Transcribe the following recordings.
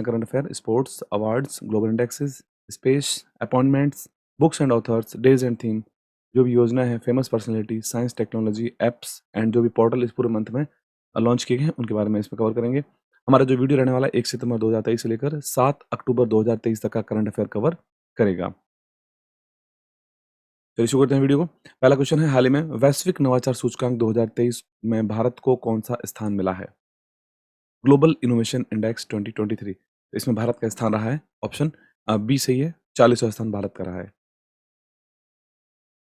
Current affair, sports, awards, global indexes, space, appointments, books and authors, days and theme, जो भी योजना है, famous personality, science, technology, apps and जो भी portal इस पूरे मंथ में लॉन्च किए गए हैं, उनके बारे में इसमें कवर करेंगे। हमारा जो वीडियो रहने वाला है 1 सितंबर 2023 से लेकर 7 अक्टूबर 2023 तक का करंट अफेयर कवर करेगा। चलिए शुरू करते हैं वीडियो को। पहला क्वेश्चन है, हाल ही में वैश्विक नवाचार सूचकांक 2023 में भारत को कौन-सा स्थान मिला है? ग्लोबल इनोवेशन इंडेक्स 2023, इसमें भारत का स्थान रहा है ऑप्शन बी सही है, 40वां स्थान भारत का रहा है।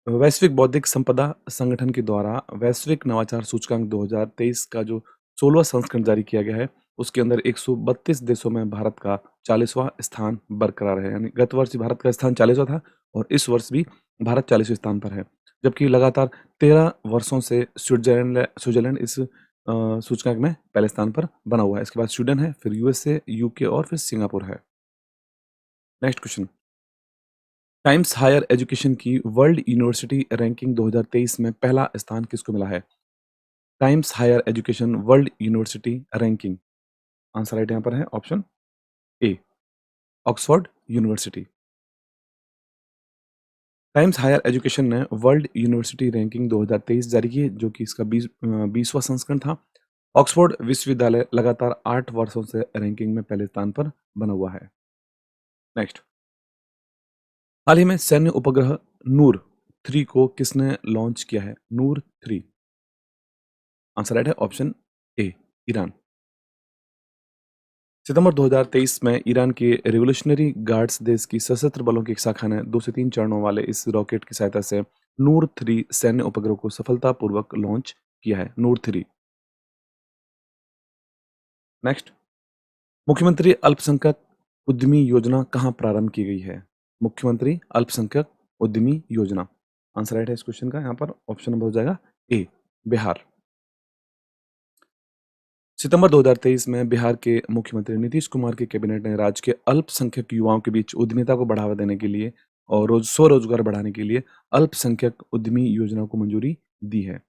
वैश्विक बौद्धिक संपदा संगठन के द्वारा वैश्विक नवाचार सूचकांक 2023 का जो 16वां संस्करण जारी किया गया है, उसके अंदर 132 देशों में भारत का 40वां स्थान बरकरार है। यानी गत वर्ष भारत का स्थान 40वां था और इस वर्ष भी भारत 40वें स्थान पर है। जबकि लगातार 13 वर्षों से स्विट्ज़रलैंड इस सूचकांक में पहले स्थान पर बना हुआ है। इसके बाद स्वीडन है, फिर यूएसए, यूके और फिर सिंगापुर है। Next question, Times Higher Education की वर्ल्ड यूनिवर्सिटी रैंकिंग 2023 में पहला स्थान किसको मिला है? Times Higher Education world university ranking, answer right यहाँ पर है option A, Oxford University. Times Higher Education ने वर्ल्ड यूनिवर्सिटी रैंकिंग 2023 जारी की है, जो कि इसका 20वां संस्करण था। ऑक्सफोर्ड विश्वविद्यालय लगातार 8 वर्षों से रैंकिंग में पहले स्थान पर बना हुआ है। नेक्स्ट, हाल ही में सैन्य उपग्रह नूर 3 को किसने लॉन्च किया है? नूर 3, आंसर राइट है ऑप्शन ए, ईरान। सितंबर 2023 में ईरान के रिवॉल्यूशनरी गार्ड्स देश की सशस्त्र बलों की एक शाखा ने 2 से 3 चरणों वाले इस रॉकेट की सहायता से नूर 3 सैन्य उपग्रह को सफलतापूर्वक लॉन्च किया है। नूर 3। नेक्स्ट, मुख्यमंत्री अल्पसंख्यक उद्यमी योजना कहाँ प्रारंभ की गई है? मुख्यमंत्री अल्पसंख्यक उद्यमी योजना, आंसर राइट है इस क्वेश्चन का यहाँ पर ऑप्शन नंबर हो जाएगा ए, बिहार। सितंबर 2023 में बिहार के मुख्यमंत्री नीतीश कुमार की कैबिनेट ने राज्य के अल्पसंख्यक युवाओं के बीच उद्यमिता को बढ़ावा देने के लिए और स्वरोजगार बढ़ाने के लिए अल्पसंख्यक उद्यमी योजना को मंजूरी दी है।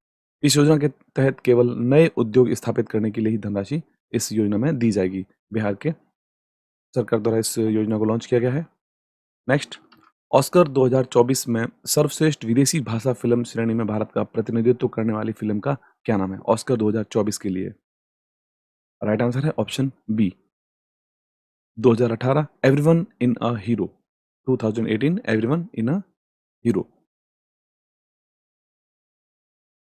इस योजना के तहत केवल नए उद्योग स्थापित करने के लिए ही धनराशि इस योजना में दी जाएगी। बिहार के सरकार द्वारा इस योजना को लॉन्च किया गया है। नेक्स्ट, ऑस्कर 2024 में सर्वश्रेष्ठ विदेशी भाषा फिल्म श्रेणी में भारत का प्रतिनिधित्व करने वाली फिल्म का क्या नाम है? ऑस्कर 2024 के लिए राइट आंसर है option B, 2018 everyone in a hero, 2018 everyone in a hero.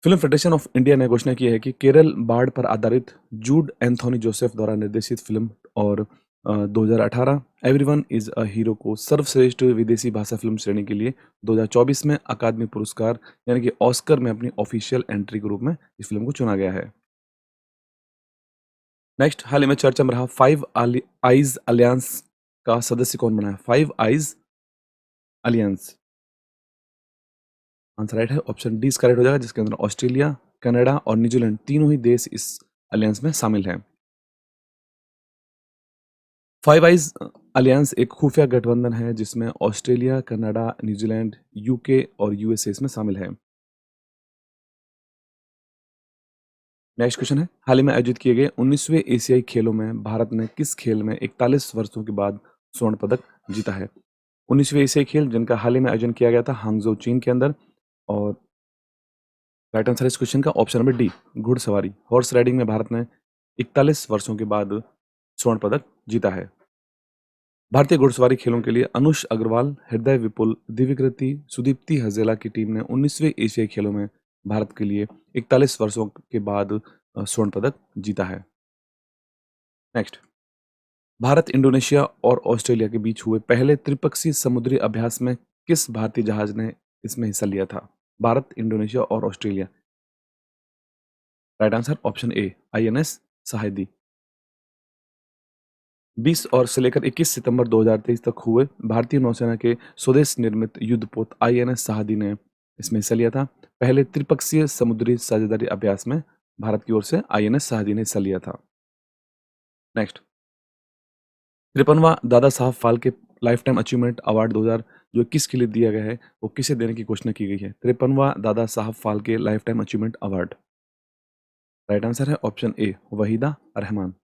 Film Federation of India ने घोषणा की है कि केरल बाढ़ पर आधारित जूड एंथोनी जोसेफ द्वारा निर्देशित फिल्म और 2018 एवरीवन इज अ हीरो को सर्वश्रेष्ठ विदेशी भाषा फिल्म श्रेणी के लिए 2024 में अकादमी पुरस्कार यानी कि ऑस्कर में अपनी ऑफिशियल एंट्री के रूप में इस फिल्म को चुना गया है। नेक्स्ट, हाल ही में चर्चा में रहा फाइव आइज अलियंस का सदस्य कौन बना है? फाइव आइज अलियंस, आंसर राइट है ऑप्शन डी करेक्ट हो जाएगा, जिसके अंदर ऑस्ट्रेलिया, कनाडा और न्यूजीलैंड तीनों ही देश इस अलियंस में शामिल हैं। फाइव आइज अलियंस एक खुफिया गठबंधन है जिसमें ऑस्ट्रेलिया, कनाडा, न्यूजीलैंड, यूके और यूएसए इसमें शामिल है। नेक्स्ट क्वेश्चन है, हाल ही में आयोजित किए गए 19वें एशियाई खेलों में भारत ने किस खेल में 41 वर्षों के बाद स्वर्ण पदक जीता है? 19वें एशियाई खेल जिनका हाल ही में आयोजन किया गया था हांगजो चीन के अंदर, और राइट आंसर इस क्वेश्चन का ऑप्शन नंबर डी, घुड़सवारी, हॉर्स राइडिंग में भारत ने 41 वर्षों के बाद स्वर्ण पदक जीता है। भारतीय घुड़सवारी खेलों के लिए अनुष अग्रवाल, हृदय विपुल, दिव्यकृति, सुदीप्ति हजेला की टीम ने 19वें एशियाई खेलों में भारत के लिए 41 वर्षों के बाद स्वर्ण पदक जीता है। नेक्स्ट, भारत, इंडोनेशिया और ऑस्ट्रेलिया के बीच हुए पहले त्रिपक्षीय समुद्री अभ्यास में किस भारतीय जहाज ने इसमें हिस्सा लिया था? भारत, इंडोनेशिया और Australia, right answer option A, INS Sahidi. 20 और से लेकर 21 सितंबर 2023 तक हुए भारतीय नौसेना के स्वदेश निर्मित युद्धपोत आईएनएस साहदी ने इसमें हिस्सा लिया था। पहले त्रिपक्षीय समुद्री साझेदारी अभ्यास में भारत की ओर से आईएनएस साहदी ने हिस्सा लिया था। Next, 53वां Dada Saheb Phalke life time achievement award 2000 जो 21 के लिए दिया गया है, वो किसे देने की घोषणा की गई है? 53वां Dada Saheb Phalke life time achievement award, right answer है ऑप्शन ए, वहीदा रहमान।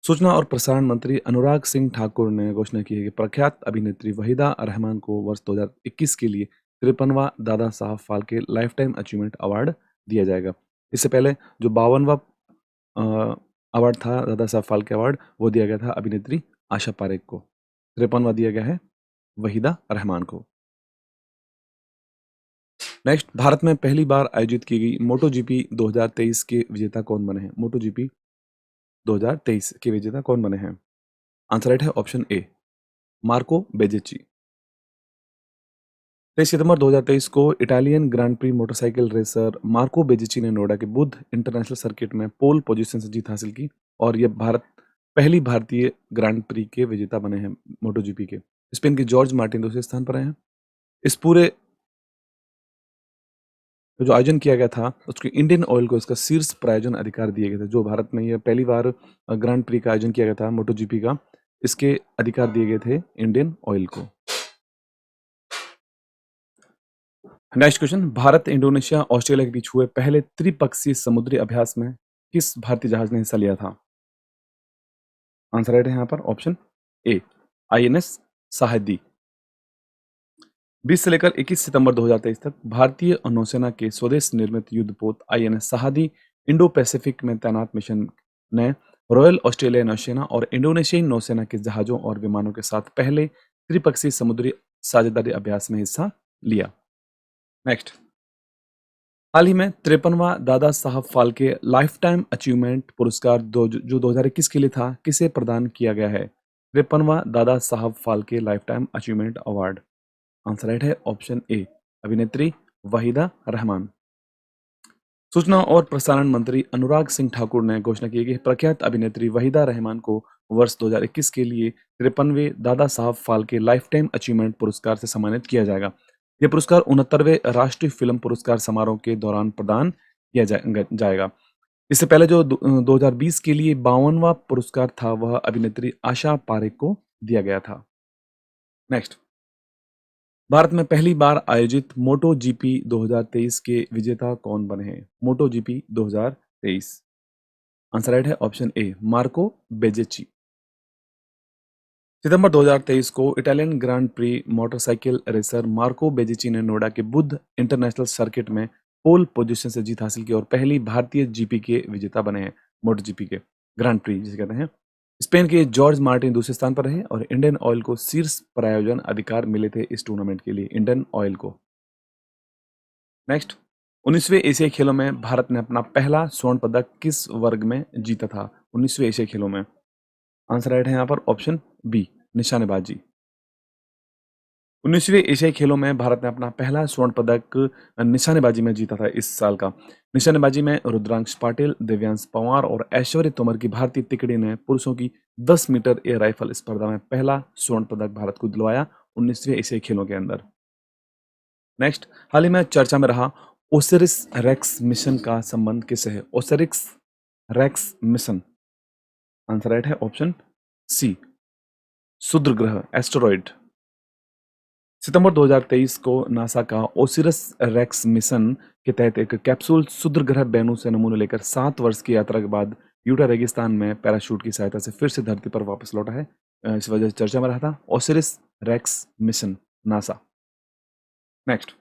सूचना और प्रसारण मंत्री अनुराग सिंह ठाकुर ने घोषणा की है कि प्रख्यात अभिनेत्री वहीदा रहमान को वर्ष 2021 के लिए 53वां Dada Saheb Phalke life time achievement award दिया जाएगा। इससे पहले जो 52वां अवार्ड था, दादा साहब फाल्के अवार्ड, वो दिया गया था अभिनेत्री आशा पारेख को। 53वां दिया गया है वहीदा रहमान को। नेक्स्ट, भारत में पहली बार आयोजित की गई मोटो जीपी 2023 के विजेता कौन बने हैं? मोटो जीपी 2023 के विजेता कौन बने हैं? आंसर राइट है ऑप्शन ए, मार्को बेजेची। 23 सितंबर 2023 को Italian Grand Prix motorcycle racer Marco Bezzecchi ने नोएडा के बुद्ध इंटरनेशनल सर्किट में पोल पोजीशन से जीत हासिल की और ये पहली भारतीय ग्रांड प्री के विजेता बने हैं मोटो जीपी के। स्पेन के जॉर्ज मार्टिन दूसरे स्थान पर रहे हैं। इस पूरे जो आयोजन किया गया था उसके इंडियन ऑयल को इसका शीर्ष प्रायोजन अधिकार दिए गए थे। जो भारत में ये पहली बार ग्रांड प्री का आयोजन किया गया था मोटो जीपी का, इसके अधिकार दिए गए थे इंडियन ऑयल को। Next question, Bharat, Indonesia, Australia के बीच हुए पहले त्रिपक्षीय समुद्री अभ्यास में किस भारतीय जहाज ने हिस्सा लिया था? आंसर राइट है यहाँ पर ऑप्शन ए, आईएनएस साहदी। 20 से लेकर 21 सितंबर 2023 तक भारतीय नौसेना के स्वदेश निर्मित युद्धपोत आईएनएस साहदी इंडो पैसिफिक में तैनात मिशन ने रॉयल ऑस्ट्रेलिया नौसेना और इंडोनेशियाई नौसेना के जहाजों और विमानों के साथ पहले त्रिपक्षीय समुद्री साझेदारी अभ्यास में हिस्सा लिया। नेक्स्ट, हाल ही में 53वां Dada Saheb Phalke life time achievement पुरस्कार जो 2021 के लिए था, किसे प्रदान किया गया है? 53वां Dada Saheb Phalke life time achievement award. Answer right है ऑप्शन ए, अभिनेत्री वहीदा रहमान। सूचना और प्रसारण मंत्री अनुराग सिंह ठाकुर ने घोषणा की कि प्रख्यात अभिनेत्री वहीदा रहमान को वर्ष 2021 के लिए 53वें Dada Saheb Phalke life time achievement पुरस्कार से सम्मानित किया जाएगा। यह पुरस्कार 69वें राष्ट्रीय फिल्म पुरस्कार समारोह के दौरान प्रदान किया जाएगा। इससे पहले जो 2020 के लिए 52वां पुरस्कार था, वह अभिनेत्री आशा पारेख को दिया गया था। नेक्स्ट, भारत में पहली बार आयोजित मोटो जीपी 2023 के विजेता कौन बने हैं? Moto GP 2023। आंसर राइट है ऑप्शन ए, मार्को बेजेची। सितंबर 2023 को Italian Grand Prix motorcycle racer Marco Bezzecchi ने नोएडा के बुद्ध इंटरनेशनल सर्किट में पोल पोजीशन से जीत हासिल की और पहली भारतीय जीपी के विजेता बने हैं, मोटो जीपी के ग्रांड प्री जिसे कहते हैं। स्पेन के जॉर्ज मार्टिन दूसरे स्थान पर रहे और इंडियन ऑयल को शीर्ष प्रायोजन अधिकार मिले थे इस टूर्नामेंट के लिए, इंडियन ऑयल को। नेक्स्ट, 19वें एशियाई खेलों में भारत ने अपना पहला स्वर्ण पदक किस वर्ग में जीता था? 19वें एशियाई खेलों में आंसर राइट है यहाँ पर ऑप्शन बी, निशानेबाजी। 19वें एशियाई खेलों में भारत ने अपना पहला स्वर्ण पदक निशानेबाजी में जीता था इस साल का। निशानेबाजी में रुद्रांश पाटिल, दिव्यांश पंवार और ऐश्वर्य तोमर की भारतीय तिकड़ी ने पुरुषों की 10 मीटर एयर राइफल स्पर्धा में पहला स्वर्ण पदक भारत को दिलवाया 19वें एशियाई खेलों के अंदर। नेक्स्ट, हाल ही में चर्चा में रहा ओसिरिस रेक्स मिशन का संबंध किससे है? Osiris Rex mission. Answer right है ऑप्शन सी, क्षुद्र ग्रह एस्टेरॉइड। सितंबर 2023 को नासा का ओसिरस रेक्स मिशन के तहत एक कैप्सूल क्षुद्र ग्रह बेनू से नमूने लेकर 7 वर्ष की यात्रा के बाद यूटा रेगिस्तान में पैराशूट की सहायता से फिर से धरती पर वापस लौटा है। इस वजह से चर्चा में रहा था Osiris Rex mission, NASA. Next,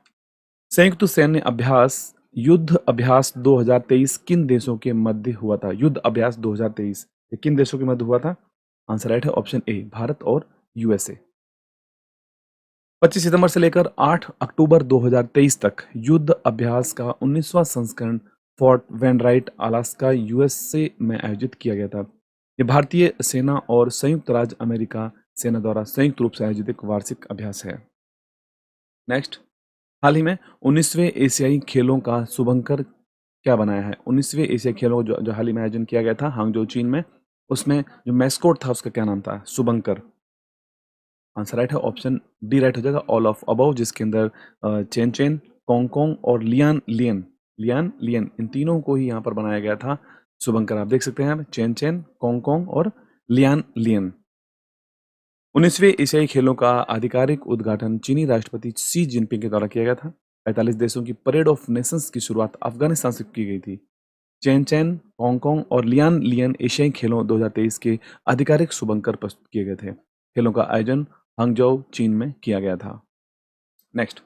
संयुक्त सैन्य अभ्यास युद्ध अभ्यास 2023 किन देशों के मध्य हुआ था? युद्ध अभ्यास 2023 ये किन देशों के मध्य हुआ था? आंसर राइट है ऑप्शन ए, भारत और यूएसए। 25 सितंबर से लेकर 8 अक्टूबर 2023 तक युद्ध अभ्यास का 19वां संस्करण फोर्ट वेनराइट, अलास्का, यूएसए में आयोजित किया गया था। ये भारतीय सेना और संयुक्त राज्य अमेरिका सेना द्वारा संयुक्त रूप से आयोजित एक वार्षिक अभ्यास है। नेक्स्ट, हाल ही में 19वें एशियाई खेलों का शुभंकर क्या बनाया है? 19वें एशियाई खेलों जो हाल ही में आयोजन किया गया था हांगजो, चीन में, उसमें जो मैस्कोट था उसका क्या नाम था? शुभंकर। आंसर राइट है ऑप्शन डी, राइट हो जाएगा ऑल ऑफ अबव, जिसके अंदर चेन चेन, कोंग और लियान लियन, इन तीनों को ही यहाँ पर बनाया गया था शुभंकर। आप देख सकते हैं चेन चेन, कोंग और लियान लियन। 19वें एशियाई खेलों का आधिकारिक उद्घाटन चीनी राष्ट्रपति शी जिनपिंग के द्वारा किया गया था। 45 देशों की परेड ऑफ नेशंस की शुरुआत अफगानिस्तान से की गई थी। चेन हांगकांग और लियान लियन एशियाई खेलों 2023 के आधिकारिक शुभंकर प्रस्तुत किए गए थे। खेलों का आयोजन हांगझोउ चीन में किया गया था। नेक्स्ट,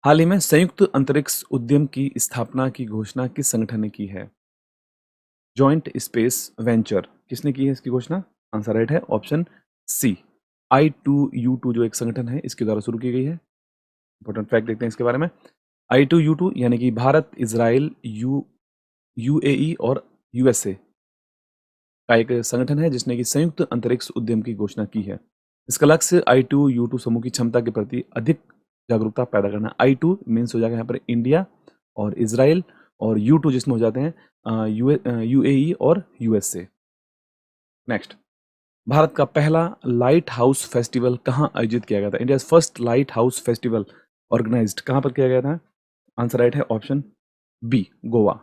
हाल ही में संयुक्त अंतरिक्ष उद्यम की स्थापना की घोषणा किस संगठन ने की है? जॉइंट स्पेस वेंचर किसने की है इसकी घोषणा? आंसर राइट है ऑप्शन सी, I2U2 जो एक संगठन है इसके द्वारा शुरू की गई है। इंपॉर्टेंट फैक्ट देखते हैं इसके बारे में। I2U2 यानी कि भारत, इजराइल, यूएई और यूएसए का एक संगठन है जिसने कि संयुक्त अंतरिक्ष उद्यम की घोषणा की है। इसका लक्ष्य I2U2 समूह की क्षमता के प्रति अधिक जागरूकता पैदा करना। I2 मीन्स हो जाएगा यहाँ पर इंडिया और इजराइल, और U2 जिसमें हो जाते हैं यूएई और यूएसए। नेक्स्ट, भारत का पहला लाइट हाउस फेस्टिवल कहाँ आयोजित किया गया था? India first lighthouse festival organised कहाँ पर किया गया था? आंसर राइट है ऑप्शन बी, गोवा।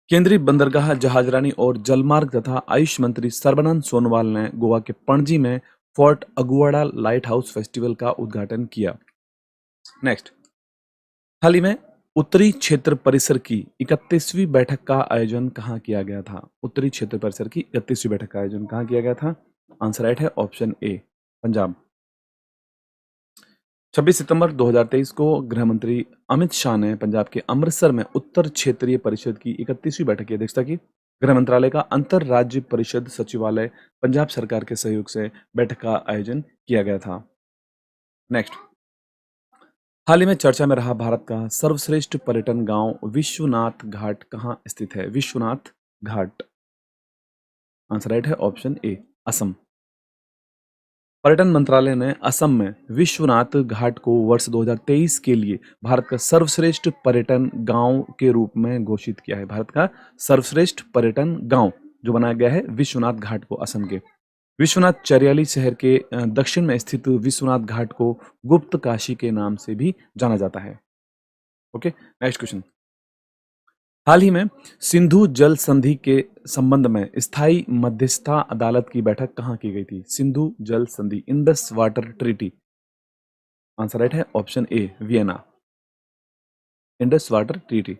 केंद्रीय बंदरगाह, जहाजरानी और जलमार्ग तथा आयुष मंत्री सर्बानंद सोनोवाल ने गोवा के पणजी में fort Aguada light house festival का उद्घाटन किया। नेक्स्ट, हाल ही में उत्तरी क्षेत्र परिसर की 31वीं बैठक का आयोजन कहाँ किया गया था? उत्तरी क्षेत्र परिसर की 31वीं बैठक का आयोजन कहाँ किया गया था? आंसर राइट है ऑप्शन ए, पंजाब। 26 सितंबर 2023 को गृह मंत्री अमित शाह ने पंजाब के अमृतसर में उत्तर क्षेत्रीय परिषद की 31वीं बैठक की अध्यक्षता की। गृह मंत्रालय का अंतर राज्य परिषद सचिवालय पंजाब सरकार के सहयोग से बैठक का आयोजन किया गया था। नेक्स्ट, हाल ही में चर्चा में रहा भारत का सर्वश्रेष्ठ पर्यटन गांव विश्वनाथ घाट कहाँ स्थित है? विश्वनाथ घाट, आंसर राइट है ऑप्शन ए, असम। पर्यटन मंत्रालय ने असम में विश्वनाथ घाट को वर्ष 2023 के लिए भारत का सर्वश्रेष्ठ पर्यटन गांव के रूप में घोषित किया है। भारत का सर्वश्रेष्ठ पर्यटन गांव जो बनाया गया है विश्वनाथ घाट को असम के। विश्वनाथ चरियाली शहर के दक्षिण में स्थित विश्वनाथ घाट को गुप्त काशी के नाम से भी जाना जाता है। Okay, next question. हाल ही में सिंधु जल संधि के संबंध में स्थायी मध्यस्थता अदालत की बैठक कहाँ की गई थी? सिंधु जल संधि, Indus water treaty, answer right है option A, Vienna, Indus water treaty.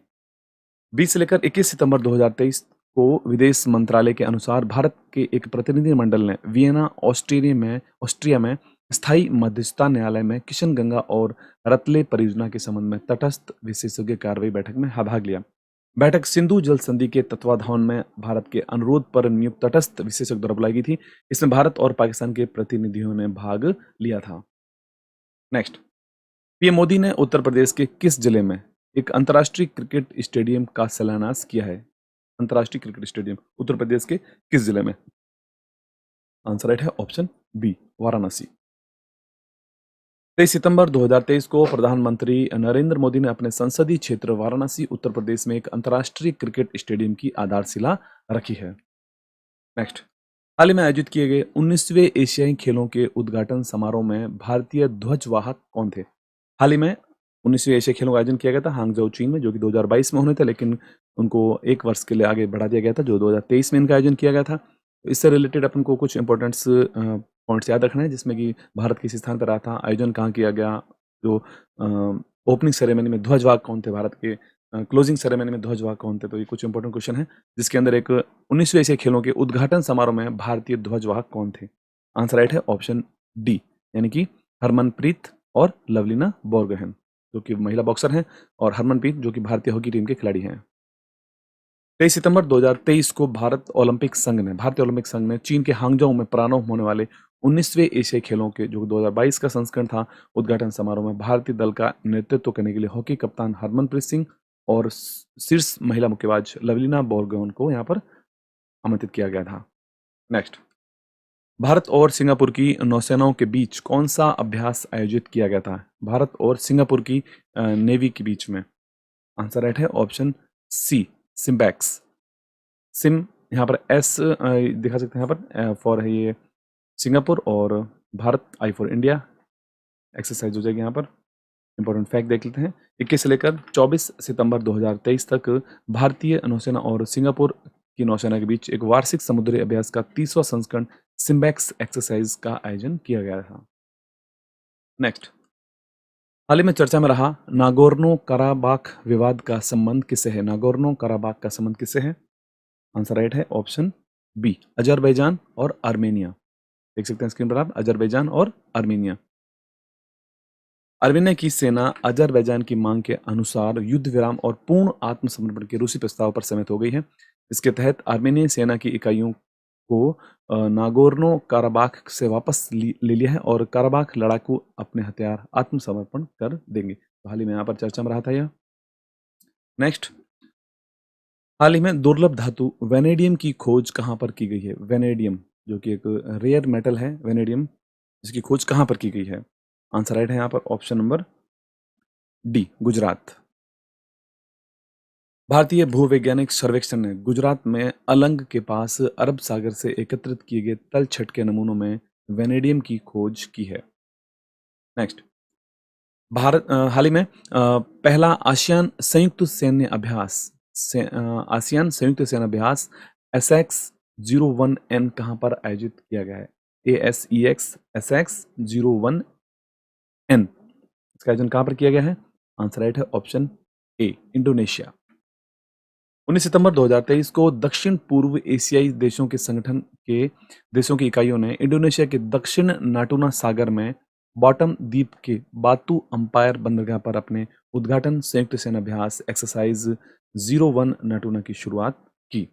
20 से लेकर 21 सितंबर 2023 को विदेश मंत्रालय के अनुसार भारत के एक प्रतिनिधिमंडल ने वियना ऑस्ट्रिया में स्थायी मध्यस्थता न्यायालय में किशन गंगा और रतले परियोजना के संबंध में तटस्थ विशेषज्ञ कार्रवाई बैठक में भाग लिया। बैठक सिंधु जल संधि के तत्वाधान में भारत के अनुरोध पर नियुक्त तटस्थ विशेषज्ञ द्वारा बुलाई गई थी। इसमें भारत और पाकिस्तान के प्रतिनिधियों ने भाग लिया था। नेक्स्ट, पीएम मोदी ने उत्तर प्रदेश के किस जिले में एक अंतर्राष्ट्रीय क्रिकेट स्टेडियम का शिलान्यास किया है? अंतर्राष्ट्रीय क्रिकेट स्टेडियम उत्तर प्रदेश के किस जिले में? आंसर राइट है ऑप्शन बी, वाराणसी। 23 सितंबर 2023 को प्रधानमंत्री नरेंद्र मोदी ने अपने संसदीय क्षेत्र वाराणसी उत्तर प्रदेश में एक अंतर्राष्ट्रीय क्रिकेट स्टेडियम की आधारशिला रखी है। नेक्स्ट, हाल ही में आयोजित किए गए 19वें एशियाई खेलों के उद्घाटन समारोह में भारतीय ध्वजवाहक कौन थे? हाल ही में 19वें एशियाई खेलों का आयोजन किया गया था हांगझोउ चीन में, जो कि 2022 में होने थे, लेकिन उनको एक वर्ष के लिए आगे बढ़ा दिया गया था जो 2023 में इनका आयोजन किया गया था। तो इससे रिलेटेड अपन को कुछ इंपॉर्टेंट्स पॉइंट्स याद रखना है, जिसमें कि भारत किस स्थान पर रहा था, आयोजन कहाँ किया गया, जो ओपनिंग सेरेमनी में ध्वजवाहक कौन थे भारत के, क्लोजिंग सेरेमनी में ध्वजवाहक कौन थे। तो ये कुछ इंपॉर्टेंट क्वेश्चन है जिसके अंदर एक 19वें एशियाई खेलों के उद्घाटन समारोह में भारतीय ध्वजवाहक कौन थे? आंसर राइट है ऑप्शन डी, यानी कि हरमनप्रीत और लवलीना बोरगोहेन जो कि महिला बॉक्सर हैं, और हरमनप्रीत जो कि भारतीय हॉकी टीम के खिलाड़ी हैं। 23 सितंबर 2023 को भारतीय ओलंपिक संघ ने चीन के हांगझोउ में प्रारंभ होने वाले 19वें एशियाई खेलों के जो 2022 का संस्करण था, उद्घाटन समारोह में भारतीय दल का नेतृत्व करने के लिए हॉकी कप्तान हरमनप्रीत सिंह और शीर्ष महिला मुक्केबाज लवलीना बोरगोहेन को यहाँ पर आमंत्रित किया गया था। नेक्स्ट, भारत और सिंगापुर की नौसेनाओं के बीच कौन सा अभ्यास आयोजित किया गया था? भारत और सिंगापुर की नेवी के बीच में। आंसर राइट है ऑप्शन सी, सिम्बैक्स। सिम यहाँ पर एस दिखा सकते हैं यहाँ पर फॉर है ये सिंगापुर, और Bharat I for India. Exercise हो जाएगी यहाँ पर। इंपॉर्टेंट फैक्ट देख लेते हैं। 21 से लेकर 24 सितंबर 2023 तक भारतीय नौसेना और सिंगापुर की नौसेना के बीच एक वार्षिक समुद्री अभ्यास का 30वां संस्करण सिम्बैक्स एक्सरसाइज का आयोजन किया गया था। नेक्स्ट, हाल ही में चर्चा में रहा नागोर्नो कराबाख विवाद का संबंध किससे है? नागोर्नो कराबाख का संबंध किससे है? आंसर राइट है ऑप्शन बी, अजरबैजान और आर्मेनिया। देख सकते हैं स्क्रीन पर आप, अजरबैजान और आर्मेनिया। आर्मेनिया की सेना अजरबैजान की मांग के अनुसार युद्ध विराम और पूर्ण आत्मसमर्पण के रूसी प्रस्ताव पर सहमत हो गई है। इसके तहत आर्मेनियन सेना की इकाइयों को नागोर्नो काराबाख से वापस ले लिया है और काराबाख लड़ाकू अपने हथियार आत्मसमर्पण कर देंगे। तो हाल ही में यहाँ पर चर्चा में रहा था यह। नेक्स्ट, हाल ही में दुर्लभ धातु वेनेडियम की खोज कहाँ पर की गई है? वेनेडियम जो कि एक रेयर मेटल है, वेनेडियम, इसकी खोज कहाँ पर की गई है? आंसर राइट है यहाँ पर ऑप्शन नंबर डी, गुजरात। भारतीय भूवैज्ञानिक सर्वेक्षण ने गुजरात में अलंग के पास अरब सागर से एकत्रित किए गए तलछट के नमूनों में वेनेडियम की खोज की है। नेक्स्ट, हाल ही में पहला आसियान संयुक्त सैन्य अभ्यास SX-01N कहाँ पर आयोजित किया गया है? ASEX SX-01N, इसका आयोजन कहाँ पर किया गया है? आंसर राइट है ऑप्शन ए, इंडोनेशिया। 19 सितंबर 2023 को दक्षिण पूर्व एशियाई देशों के संगठन के देशों की इकाइयों ने इंडोनेशिया के दक्षिण नाटुना सागर में बॉटम द्वीप के बातू अंपायर बंदरगाह पर अपने उद्घाटन संयुक्त सेना अभ्यास एक्सरसाइज 01 नाटुना की शुरुआत की।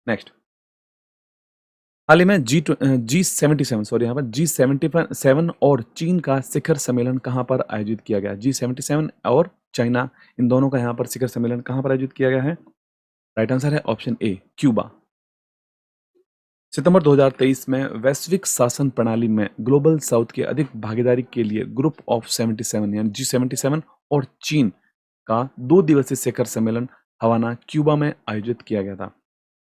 नेक्स्ट, हाल ही में G77 सॉरी यहाँ पर G77 और चीन का शिखर सम्मेलन कहाँ पर आयोजित किया गया? G77 और चाइना, इन दोनों का यहाँ पर शिखर सम्मेलन कहाँ पर आयोजित किया गया है? राइट आंसर है ऑप्शन ए, क्यूबा। सितंबर 2023 में वैश्विक शासन प्रणाली में ग्लोबल साउथ की अधिक भागीदारी के लिए ग्रुप ऑफ 77 यानी G77 और चीन का 2 दिवसीय शिखर सम्मेलन हवाना, क्यूबा में आयोजित किया गया था।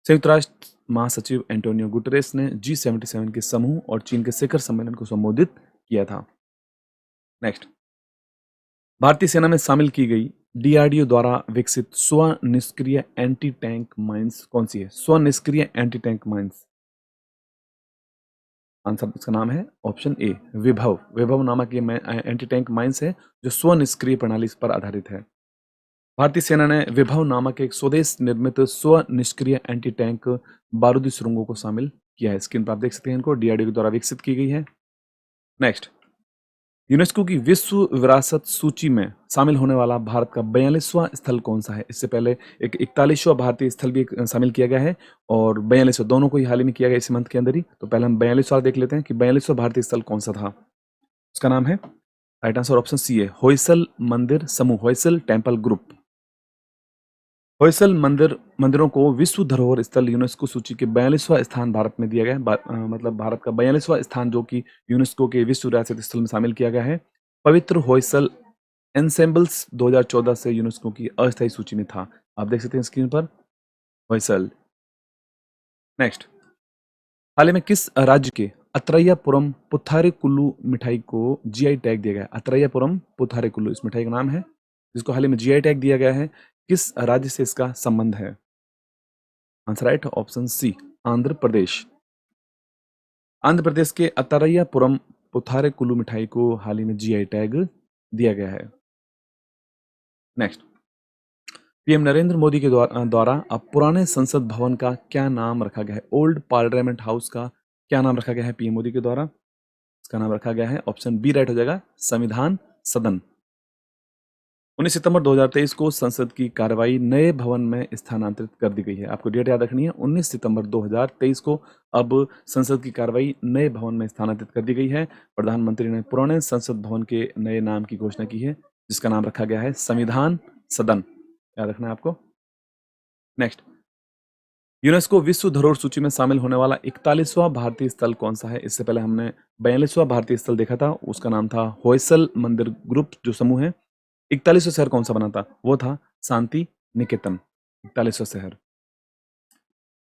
संयुक्त राष्ट्र महासचिव एंटोनियो गुटरेस ने G77 के समूह और चीन के शिखर सम्मेलन को संबोधित किया था। नेक्स्ट, भारतीय सेना में शामिल की गई DRDO द्वारा विकसित स्वनिष्क्रिय एंटी टैंक माइंस कौन सी है? स्वनिष्क्रिय एंटी टैंक माइंस, आंसर इसका नाम है ऑप्शन ए, विभव। विभव नामक ये एंटी टैंक माइंस है जो स्वनिष्क्रिय प्रणाली पर आधारित है। भारतीय सेना ने विभव नामक एक स्वदेश निर्मित स्वनिष्क्रिय एंटी टैंक बारूदी सुरंगों को शामिल किया है। स्क्रीन पर आप देख सकते हैं इनको, DRDO के द्वारा विकसित की गई है। नेक्स्ट, यूनेस्को की विश्व विरासत सूची में शामिल होने वाला भारत का 42वां स्थल कौन सा है? इससे पहले एक 41वां भारतीय स्थल भी शामिल किया गया है और 42वां, दोनों को ही हाल ही में किया गया इस मंथ के अंदर ही। तो पहले हम 42वां देख लेते हैं कि 42वां भारतीय स्थल कौन सा था। उसका नाम है, राइट आंसर ऑप्शन सी है, होयसल मंदिर समूह, होयसल टेम्पल ग्रुप। होयसल मंदिरों को विश्व धरोहर स्थल यूनेस्को सूची के 42वां स्थान भारत में दिया गया है। मतलब भारत का 42वां स्थान जो कि यूनेस्को के विश्व विरासत स्थल में शामिल किया गया है। पवित्र होयसल एन्सेम्बल्स 2014 से यूनेस्को की अस्थायी सूची में था। आप देख सकते हैं स्क्रीन पर, होयसल। नेक्स्ट, हाल ही में किस राज्य के अत्रैयापुरम पुथारेकुल्लू मिठाई को GI टैग दिया गया? अत्रैयापुरम पुथारेकुल्लू इस मिठाई का नाम है जिसको हाल ही में GI टैग दिया गया है। किस राज्य से इसका संबंध है? Answer right option C, Andhra Pradesh. Andhra Pradesh के अतरैयापुरम पुथारेकुल्लू मिठाई को हाल ही में GI टैग दिया गया है। नेक्स्ट, PM नरेंद्र मोदी के द्वारा अब पुराने संसद भवन का क्या नाम रखा गया है? ओल्ड पार्लियामेंट हाउस का क्या नाम रखा गया है PM मोदी के द्वारा? इसका नाम रखा गया है ऑप्शन बी, राइट हो जाएगा, संविधान सदन। 19 सितंबर 2023 को संसद की कार्रवाई नए भवन में स्थानांतरित कर दी गई है। आपको डेट याद रखनी है, 19 सितंबर 2023 को अब संसद की कार्रवाई नए भवन में स्थानांतरित कर दी गई है। प्रधानमंत्री ने पुराने संसद भवन के नए नाम की घोषणा की है जिसका नाम रखा गया है संविधान सदन। याद रखना है आपको। नेक्स्ट, यूनेस्को विश्व धरोहर सूची में शामिल होने वाला 41वां भारतीय स्थल कौन सा है? इससे पहले हमने 42वां भारतीय स्थल देखा था, उसका नाम था होयसल मंदिर ग्रुप जो समूह है। 41वां शहर कौन सा बना था? वो था शांति निकेतन। 41वां शहर,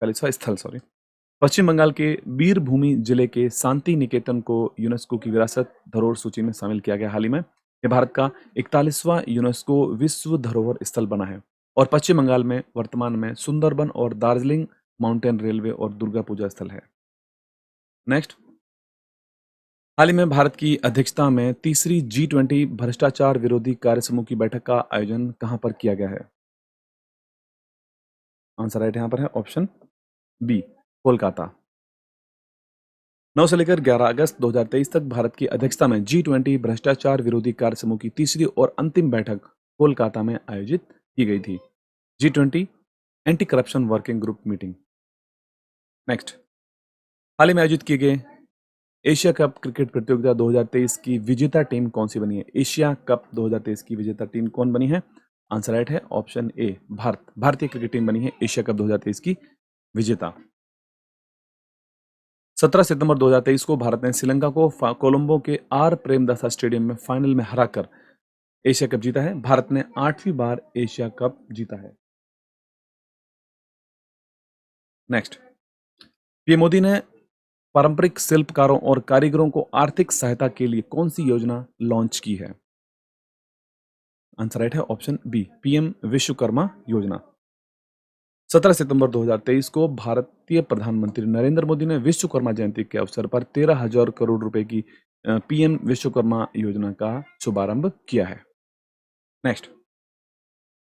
41वां स्थल सॉरी, पश्चिम बंगाल के बीरभूमि जिले के शांति निकेतन को यूनेस्को की विरासत धरोहर सूची में शामिल किया गया हाल ही में। यह भारत का 41वां यूनेस्को विश्व धरोहर स्थल बना है और पश्चिम बंगाल में वर्तमान में सुंदरबन और दार्जिलिंग माउंटेन रेलवे और दुर्गा पूजा स्थल है। नेक्स्ट, हाल ही में भारत की अध्यक्षता में तीसरी G20 भ्रष्टाचार विरोधी कार्य समूह की बैठक का आयोजन कहां पर किया गया है? आंसर राइट यहां पर है ऑप्शन बी, कोलकाता। 9 से लेकर 11 अगस्त 2023 तक भारत की अध्यक्षता में G20 भ्रष्टाचार विरोधी कार्य समूह की तीसरी और अंतिम बैठक कोलकाता में आयोजित की गई थी। G20 anti corruption working group meeting. Next, हाल ही में आयोजित किए गए एशिया कप क्रिकेट प्रतियोगिता 2023 की विजेता टीम कौन सी बनी है? एशिया कप 2023 की विजेता टीम कौन बनी है? आंसर राइट है ऑप्शन ए, भारत। भारतीय क्रिकेट टीम बनी है एशिया कप 2023 की विजेता। 17 सितंबर 2023 को भारत ने श्रीलंका को कोलंबो के आर प्रेमदासा स्टेडियम में फाइनल में हराकर एशिया कप जीता है। भारत ने 8वीं बार एशिया कप जीता है। नेक्स्ट, पीएम मोदी ने पारंपरिक शिल्पकारों और कारीगरों को आर्थिक सहायता के लिए कौन सी योजना लॉन्च की है? आंसर राइट है ऑप्शन बी, पीएम विश्वकर्मा योजना। 17 सितंबर 2023 को भारतीय प्रधानमंत्री नरेंद्र मोदी ने विश्वकर्मा जयंती के अवसर पर 13,000 करोड़ रुपए की पीएम विश्वकर्मा योजना का शुभारंभ किया है। नेक्स्ट,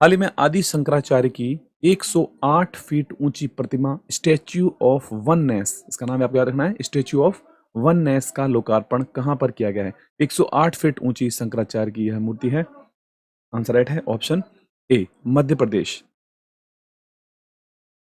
हाल ही में आदि शंकराचार्य की 108 फीट ऊंची प्रतिमा स्टैच्यू ऑफ वननेस, इसका नाम आपको याद रखना है, स्टैच्यू ऑफ वननेस का लोकार्पण कहां पर किया गया है? 108 फीट ऊंची शंकराचार्य की यह मूर्ति है। आंसर राइट है ऑप्शन ए, मध्य प्रदेश।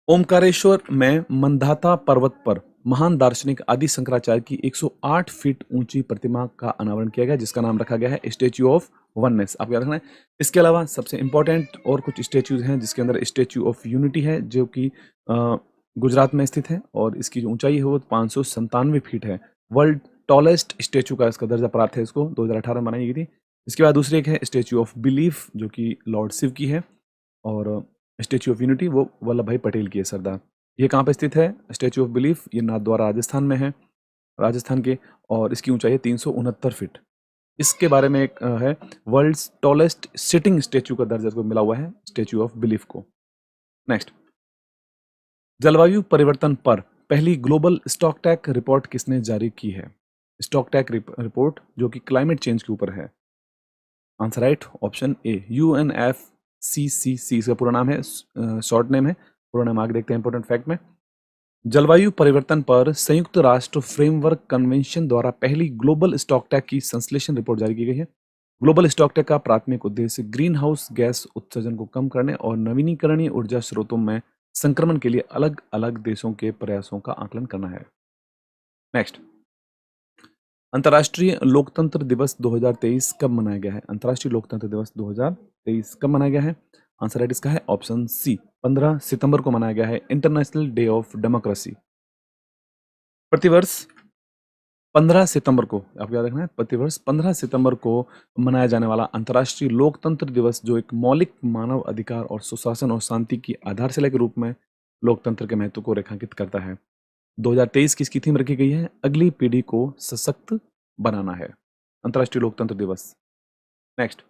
ओमकारेश्वर में मंदाता पर्वत पर महान दार्शनिक आदि शंकराचार्य की 108 फीट ऊंची प्रतिमा का अनावरण किया गया, जिसका नाम रखा गया है स्टैच्यू ऑफ वननेस। आपको याद रखना है। इसके अलावा सबसे इंपॉर्टेंट और कुछ स्टैच्यूज हैं, जिसके अंदर स्टैच्यू ऑफ यूनिटी है, जो कि गुजरात में स्थित है और इसकी जो ऊंचाई है वो 597 फीट है। वर्ल्ड टॉलेस्ट स्टैच्यू का इसका दर्जा प्राप्त है, इसको 2018 में बनाई गई थी। इसके बाद दूसरी एक है स्टैच्यू ऑफ बिलीफ, जो कि लॉर्ड शिव की है, और स्टैच्यू ऑफ यूनिटी वो वल्लभ भाई पटेल की है, सरदार। ये कहाँ पे स्थित है स्टैच्यू ऑफ बिलीफ? ये नाथद्वारा राजस्थान में है, राजस्थान के, और इसकी ऊंचाई है 369 फीट। इसके बारे में एक है वर्ल्ड्स टॉलेस्ट सिटिंग स्टैच्यू का दर्जा इसको मिला हुआ है स्टैच्यू ऑफ बिलीफ को। नेक्स्ट, जलवायु परिवर्तन पर पहली ग्लोबल स्टॉकटेक रिपोर्ट किसने जारी की है? स्टॉकटेक रिपोर्ट जो कि क्लाइमेट चेंज के ऊपर है। आंसर राइट ऑप्शन ए, UNFCCC इसका पूरा नाम है, शॉर्ट नेम है, पूरा नाम आगे देखते हैं इंपॉर्टेंट फैक्ट में। जलवायु परिवर्तन पर संयुक्त राष्ट्र फ्रेमवर्क कन्वेंशन द्वारा पहली ग्लोबल स्टॉकटेक की संश्लेषण रिपोर्ट जारी की गई है। ग्लोबल स्टॉकटेक का प्राथमिक उद्देश्य ग्रीन हाउस गैस उत्सर्जन को कम करने और नवीनीकरणीय ऊर्जा स्रोतों में संक्रमण के लिए अलग अलग देशों के प्रयासों का आकलन करना है। नेक्स्ट, अंतर्राष्ट्रीय लोकतंत्र दिवस 2023 कब मनाया गया है? अंतर्राष्ट्रीय लोकतंत्र दिवस 2023 कब मनाया गया है? आंसर राइट इसका है ऑप्शन सी, 15 सितंबर को मनाया गया है, इंटरनेशनल डे ऑफ डेमोक्रेसी। प्रतिवर्ष 15 सितंबर को, आपको याद रखना है, प्रतिवर्ष 15 सितंबर को मनाया जाने वाला अंतर्राष्ट्रीय लोकतंत्र दिवस, जो एक मौलिक मानव अधिकार और सुशासन और शांति की आधारशिला के रूप में लोकतंत्र के महत्व को रेखांकित करता है। 2023 की इसकी थीम रखी गई है, अगली पीढ़ी को सशक्त बनाना है, अंतर्राष्ट्रीय लोकतंत्र दिवस। नेक्स्ट,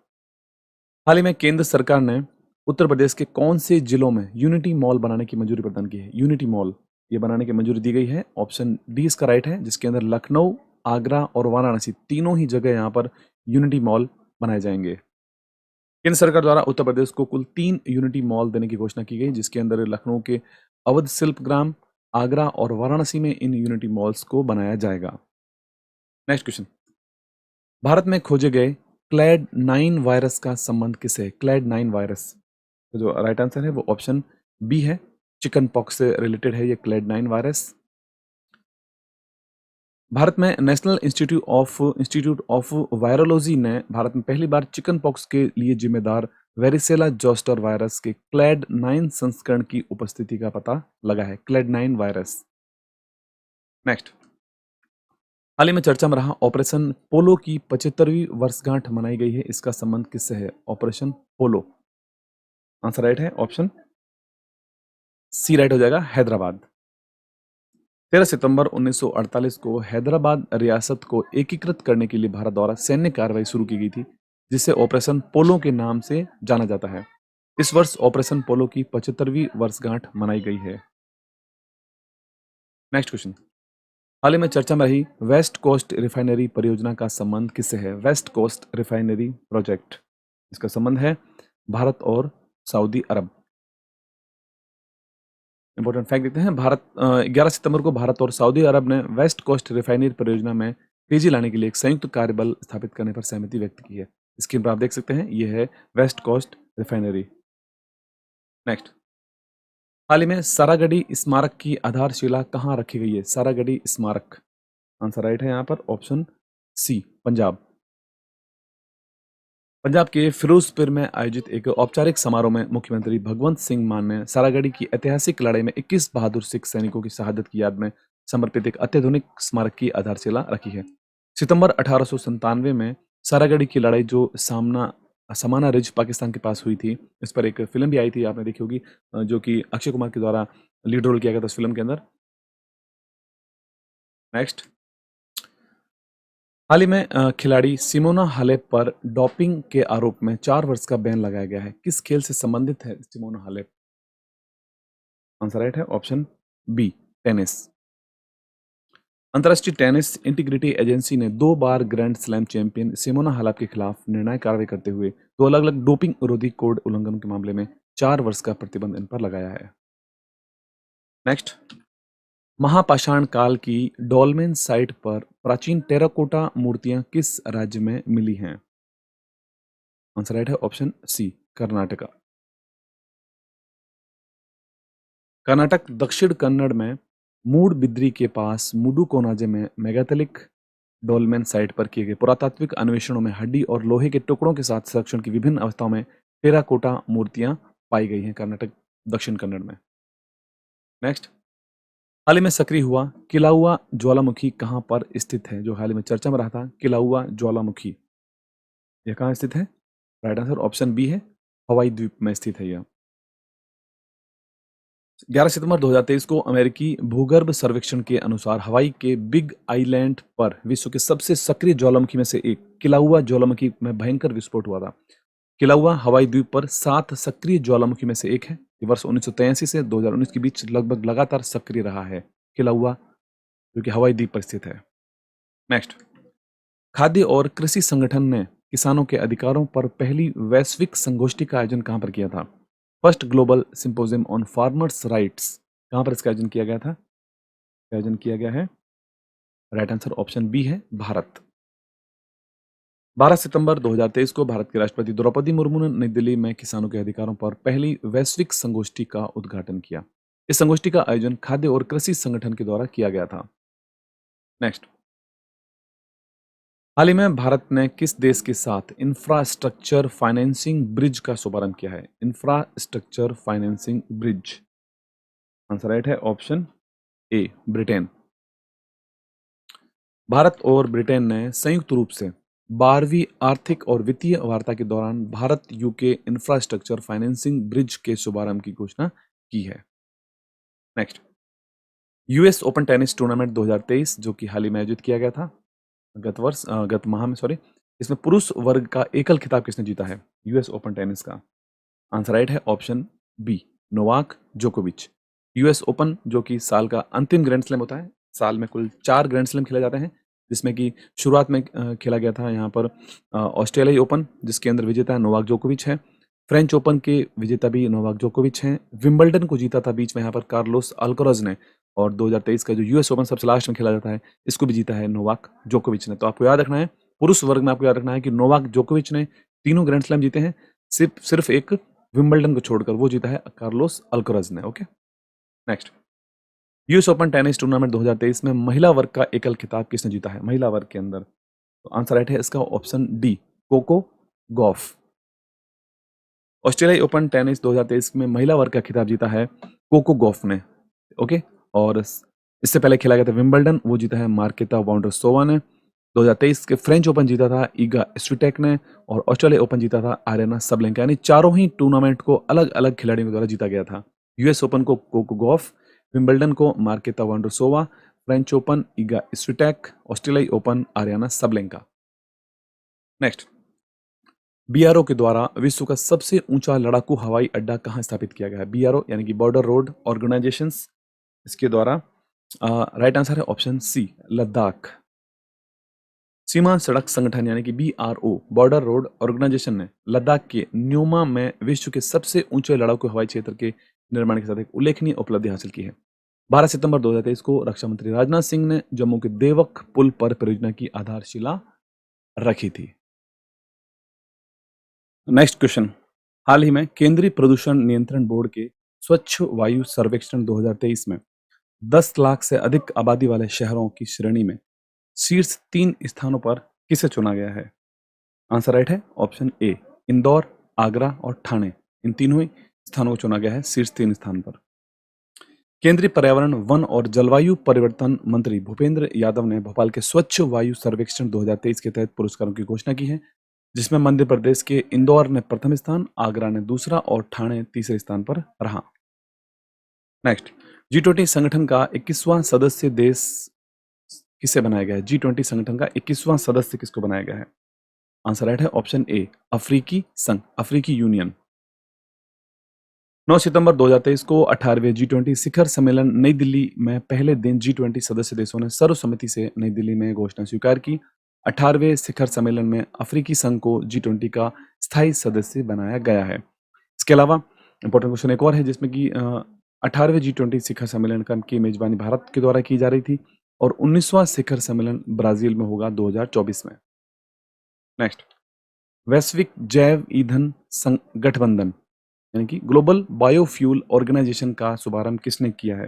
हाल ही में केंद्र सरकार ने उत्तर प्रदेश के कौन से जिलों में यूनिटी मॉल बनाने की मंजूरी प्रदान की है? यूनिटी मॉल ये बनाने की मंजूरी दी गई है, ऑप्शन डी इसका राइट है, जिसके अंदर लखनऊ, आगरा और वाराणसी तीनों ही जगह यहाँ पर यूनिटी मॉल बनाए जाएंगे। केंद्र सरकार द्वारा उत्तर प्रदेश को कुल 3 यूनिटी मॉल देने की घोषणा की गई, जिसके अंदर लखनऊ के अवध शिल्पग्राम, आगरा और वाराणसी में इन यूनिटी मॉल्स को बनाया जाएगा। नेक्स्ट क्वेश्चन, भारत में खोजे गए क्लैड 9 वायरस का संबंध किससे है? क्लैड 9 वायरस, तो जो राइट आंसर है वो ऑप्शन बी है, चिकन पॉक्स से रिलेटेड है ये क्लैड 9 वायरस। भारत में नेशनल इंस्टीट्यूट ऑफ वायरोलॉजी ने भारत में पहली बार चिकन पॉक्स के लिए जिम्मेदार वेरिसेला जोस्टर वायरस के क्लैड 9 संस्करण की उपस्थिति का पता लगा है, क्लैड 9 वायरस। नेक्स्ट, हाल ही में चर्चा में रहा ऑपरेशन पोलो की 75वीं वर्षगांठ मनाई गई है, इसका संबंध किससे है? ऑपरेशन पोलो, आंसर राइट है ऑप्शन सी, राइट हो जाएगा, हैदराबाद। 13 सितंबर 1948 को हैदराबाद रियासत को एकीकृत करने के लिए भारत द्वारा सैन्य कार्रवाई शुरू की गई थी, जिसे ऑपरेशन पोलो के नाम से जाना जाता है। इस वर्ष ऑपरेशन पोलो की 75वीं वर्षगांठ मनाई गई है। नेक्स्ट क्वेश्चन, हाल ही में चर्चा में रही वेस्ट कोस्ट रिफाइनरी परियोजना का संबंध किससे है? वेस्ट कोस्ट रिफाइनरी प्रोजेक्ट, इसका संबंध है भारत और सऊदी अरब। इंपॉर्टेंट फैक्ट देते हैं, 11 सितंबर को भारत और सऊदी अरब ने वेस्ट कोस्ट रिफाइनरी परियोजना में तेजी लाने के लिए एक संयुक्त कार्यबल स्थापित करने पर सहमति व्यक्त की है। स्क्रीन पर आप देख सकते हैं, ये है वेस्ट कोस्ट रिफाइनरी। नेक्स्ट, हाल ही में सारागढ़ी स्मारक की आधारशिला कहाँ रखी गई है? सारागढ़ी स्मारक, आंसर राइट है यहाँ पर ऑप्शन सी, पंजाब। पंजाब के फिरोजपुर में आयोजित एक औपचारिक समारोह में मुख्यमंत्री भगवंत सिंह मान ने सारागढ़ी की ऐतिहासिक लड़ाई में 21 बहादुर सिख सैनिकों की शहादत की याद में समर्पित एक अत्याधुनिक स्मारक की आधारशिला रखी है। सितंबर 1897 में सारागढ़ी की लड़ाई जो समाना रिज पाकिस्तान के पास हुई थी, इस पर एक फिल्म भी आई थी, आपने देखी होगी, जो कि अक्षय कुमार के द्वारा लीड रोल किया गया था उस फिल्म के अंदर। नेक्स्ट, हाल ही में खिलाड़ी सिमोना हालेप पर डोपिंग के आरोप में 4 वर्ष का बैन लगाया गया है। किस खेल से संबंधित है सिमोना हालेप? आंसर राइट है ऑप्शन बी, टेनिस। अंतर्राष्ट्रीय टेनिस इंटीग्रिटी एजेंसी ने 2 बार grand slam champion Simona Halep के खिलाफ निर्णायक कार्रवाई करते हुए 2 अलग-अलग डोपिंग विरोधी कोड उल्लंघन के मामले में 4 वर्ष का प्रतिबंध इन पर लगाया है। नेक्स्ट, महापाषाण काल की डोलमेन साइट पर प्राचीन टेराकोटा मूर्तियां किस राज्य में मिली हैं? आंसर राइट है ऑप्शन सी, कर्नाटका। कर्नाटक दक्षिण कन्नड़ में मूडबिद्री के पास मुडुकोनाजे में मेगालिथिक डोलमेन साइट पर किए गए पुरातात्विक अन्वेषणों में हड्डी और लोहे के टुकड़ों के साथ संरक्षण की विभिन्न अवस्थाओं में टेराकोटा मूर्तियां पाई गई हैं कर्नाटक दक्षिण कन्नड़ में। नेक्स्ट, हाल ही में सक्रिय हुआ किलाउआ ज्वालामुखी कहां पर स्थित है? जो हाल ही में चर्चा में रहा था, किलाउआ ज्वालामुखी, यह कहां स्थित है? राइट आंसर ऑप्शन बी है, हवाई द्वीप में स्थित है यह। 11 सितंबर 2023 को अमेरिकी भूगर्भ सर्वेक्षण के अनुसार हवाई के बिग आइलैंड पर विश्व के सबसे सक्रिय ज्वालामुखी में से एक किलाउआ ज्वालामुखी में भयंकर विस्फोट हुआ था। किलाउआ हवाई द्वीप पर 7 सक्रिय ज्वालामुखी में से एक है। ये वर्ष 1983 से 2019 के बीच लगभग लगातार सक्रिय रहा है किलाउआ, जो कि हवाई द्वीप पर स्थित है। नेक्स्ट, खाद्य और कृषि संगठन ने किसानों के अधिकारों पर पहली वैश्विक संगोष्ठी का आयोजन कहां पर किया था? First global symposium on farmers rights, कहां पर इसका आयोजन किया गया था? आयोजन किया गया है, राइट आंसर ऑप्शन बी है, भारत। 12 सितंबर 2023 को भारत के राष्ट्रपति द्रौपदी मुर्मू ने नई दिल्ली में किसानों के अधिकारों पर पहली वैश्विक संगोष्ठी का उद्घाटन किया। इस संगोष्ठी का आयोजन खाद्य और कृषि संगठन के द्वारा किया गया था। नेक्स्ट, हाल ही में भारत ने किस देश के साथ इंफ्रास्ट्रक्चर फाइनेंसिंग ब्रिज का शुभारंभ किया है? Infrastructure financing bridge, answer right है ऑप्शन ए, ब्रिटेन। भारत और ब्रिटेन ने संयुक्त रूप से 12वीं आर्थिक और वित्तीय वार्ता के दौरान Bharat UK infrastructure financing bridge के शुभारंभ की घोषणा की है। Next, US open tennis tournament 2023 जो कि हाल ही में आयोजित किया गया था गत माह में, सॉरी, इसमें पुरुष वर्ग का एकल खिताब किसने जीता है यूएस ओपन टेनिस का? आंसर राइट है ऑप्शन बी, नोवाक जोकोविच। यूएस ओपन जो कि साल का अंतिम ग्रैंड स्लैम होता है, साल में कुल 4 ग्रैंड स्लैम खेले जाते हैं, जिसमें कि शुरुआत में खेला गया था यहाँ पर ऑस्ट्रेलियाई ओपन, जिसके अंदर विजेता नोवाक जोकोविच है। फ्रेंच ओपन के विजेता भी नोवाक जोकोविच हैं। विंबलडन को जीता था बीच में यहाँ पर कार्लोस अल्कराज ने, और 2023 का जो यूएस ओपन सबसे लास्ट में खेला जाता है, इसको भी जीता है नोवाक जोकोविच ने। तो आपको याद रखना है, पुरुष वर्ग में आपको याद रखना है कि नोवाक जोकोविच ने तीनों ग्रैंड स्लैम जीते हैं, सिर्फ एक विंबलडन को छोड़कर, वो जीता है कार्लोस अल्कराज ने। Okay, next, US open tennis tournament 2023 में महिला वर्ग का एकल खिताब किसने जीता है महिला वर्ग के अंदर? तो आंसर राइट है इसका option D, Coco Gauff. Australia open tennis 2023 में महिला वर्ग का खिताब जीता है कोको गॉफ ने। ओके, और इससे पहले खेला गया था विंबलडन, वो जीता है मार्केता वोंड्रोसोवा ने। 2023 के फ्रेंच ओपन जीता था ईगा स्विटेक ने, और ऑस्ट्रेलिया ओपन जीता था आरेना सबलेंका। यानी चारों ही टूर्नामेंट को अलग अलग खिलाड़ियों के द्वारा जीता गया था। यूएस ओपन को कोको गॉफ, विंबलडन को Marketa Vondrousova, French Open Iga Swiatek, ऑस्ट्रेलियाई Open Aryna Sabalenka. Next, BRO के द्वारा विश्व का सबसे ऊंचा लड़ाकू हवाई अड्डा कहां स्थापित किया गया है? बीआरओ यानी कि बॉर्डर रोड ऑर्गेनाइजेशंस, इसके द्वारा राइट आंसर है ऑप्शन सी, लद्दाख। सीमा सड़क संगठन यानी कि BRO, बॉर्डर रोड ऑर्गेनाइजेशन ने लद्दाख के न्योमा में विश्व के सबसे ऊंचे लड़ाकू हवाई क्षेत्र के निर्माण के साथ एक उल्लेखनीय उपलब्धि हासिल की है। 12 सितंबर 2023 को रक्षा मंत्री राजनाथ सिंह ने जम्मू के देवक पुल पर परियोजना की आधारशिला रखी थी। नेक्स्ट क्वेश्चन, हाल ही में केंद्रीय प्रदूषण नियंत्रण बोर्ड के स्वच्छ वायु सर्वेक्षण 2023 में 10 लाख से अधिक आबादी वाले शहरों की श्रेणी में शीर्ष 3 स्थानों पर किसे चुना गया है? आंसर राइट है ऑप्शन ए, इंदौर, आगरा और ठाणे। इन तीनों ही स्थानों को चुना गया है शीर्ष 3 स्थान पर। केंद्रीय पर्यावरण, वन और जलवायु परिवर्तन मंत्री भूपेंद्र यादव ने भोपाल के स्वच्छ वायु सर्वेक्षण 2023 के तहत पुरस्कारों की घोषणा की है, जिसमें मध्य प्रदेश के इंदौर ने प्रथम स्थान, आगरा ने दूसरा और ठाणे तीसरे स्थान पर रहा। नेक्स्ट, G20 संगठन का 21वां सदस्य देश किसे बनाया गया है? G20 संगठन का 21वां सदस्य किसको बनाया गया है? आंसर राइट है ऑप्शन ए, अफ्रीकी संघ, अफ्रीकी यूनियन। 9 सितंबर 2023 को 18वें G20 शिखर सम्मेलन नई दिल्ली में पहले दिन G20 सदस्य देशों ने सर्वसम्मति से नई दिल्ली में घोषणा स्वीकार की। 18वें शिखर सम्मेलन में अफ्रीकी संघ को G20 का स्थायी सदस्य बनाया गया है। इसके अलावा इंपॉर्टेंट क्वेश्चन एक और है, जिसमें कि 18वें G20 शिखर सम्मेलन की मेजबानी भारत के द्वारा की जा रही थी और 19वां शिखर सम्मेलन ब्राजील में होगा 2024 में। नेक्स्ट, वैश्विक जैव ईंधन गठबंधन यानी कि ग्लोबल बायोफ्यूल ऑर्गेनाइजेशन का शुभारंभ किसने किया है?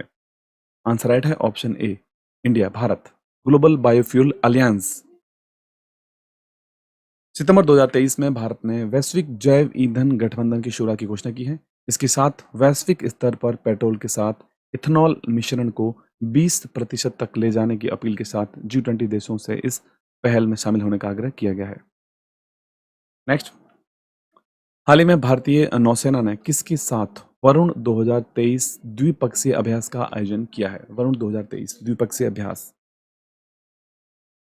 आंसर राइट है option A, India, Bharat. Global biofuel alliance. सितंबर 2023 में भारत ने वैश्विक जैव ईंधन गठबंधन की शुरुआत की घोषणा की है। इसके साथ वैश्विक स्तर पर पेट्रोल के साथ इथेनॉल मिश्रण को 20% तक ले जाने की अपील के साथ G20 देशों से इस पहल में शामिल होने का आग्रह किया गया है। नेक्स्ट, हाल ही में भारतीय नौसेना ने किसके साथ वरुण 2023 द्विपक्षीय अभ्यास का आयोजन किया है? वरुण 2023 द्विपक्षीय अभ्यास।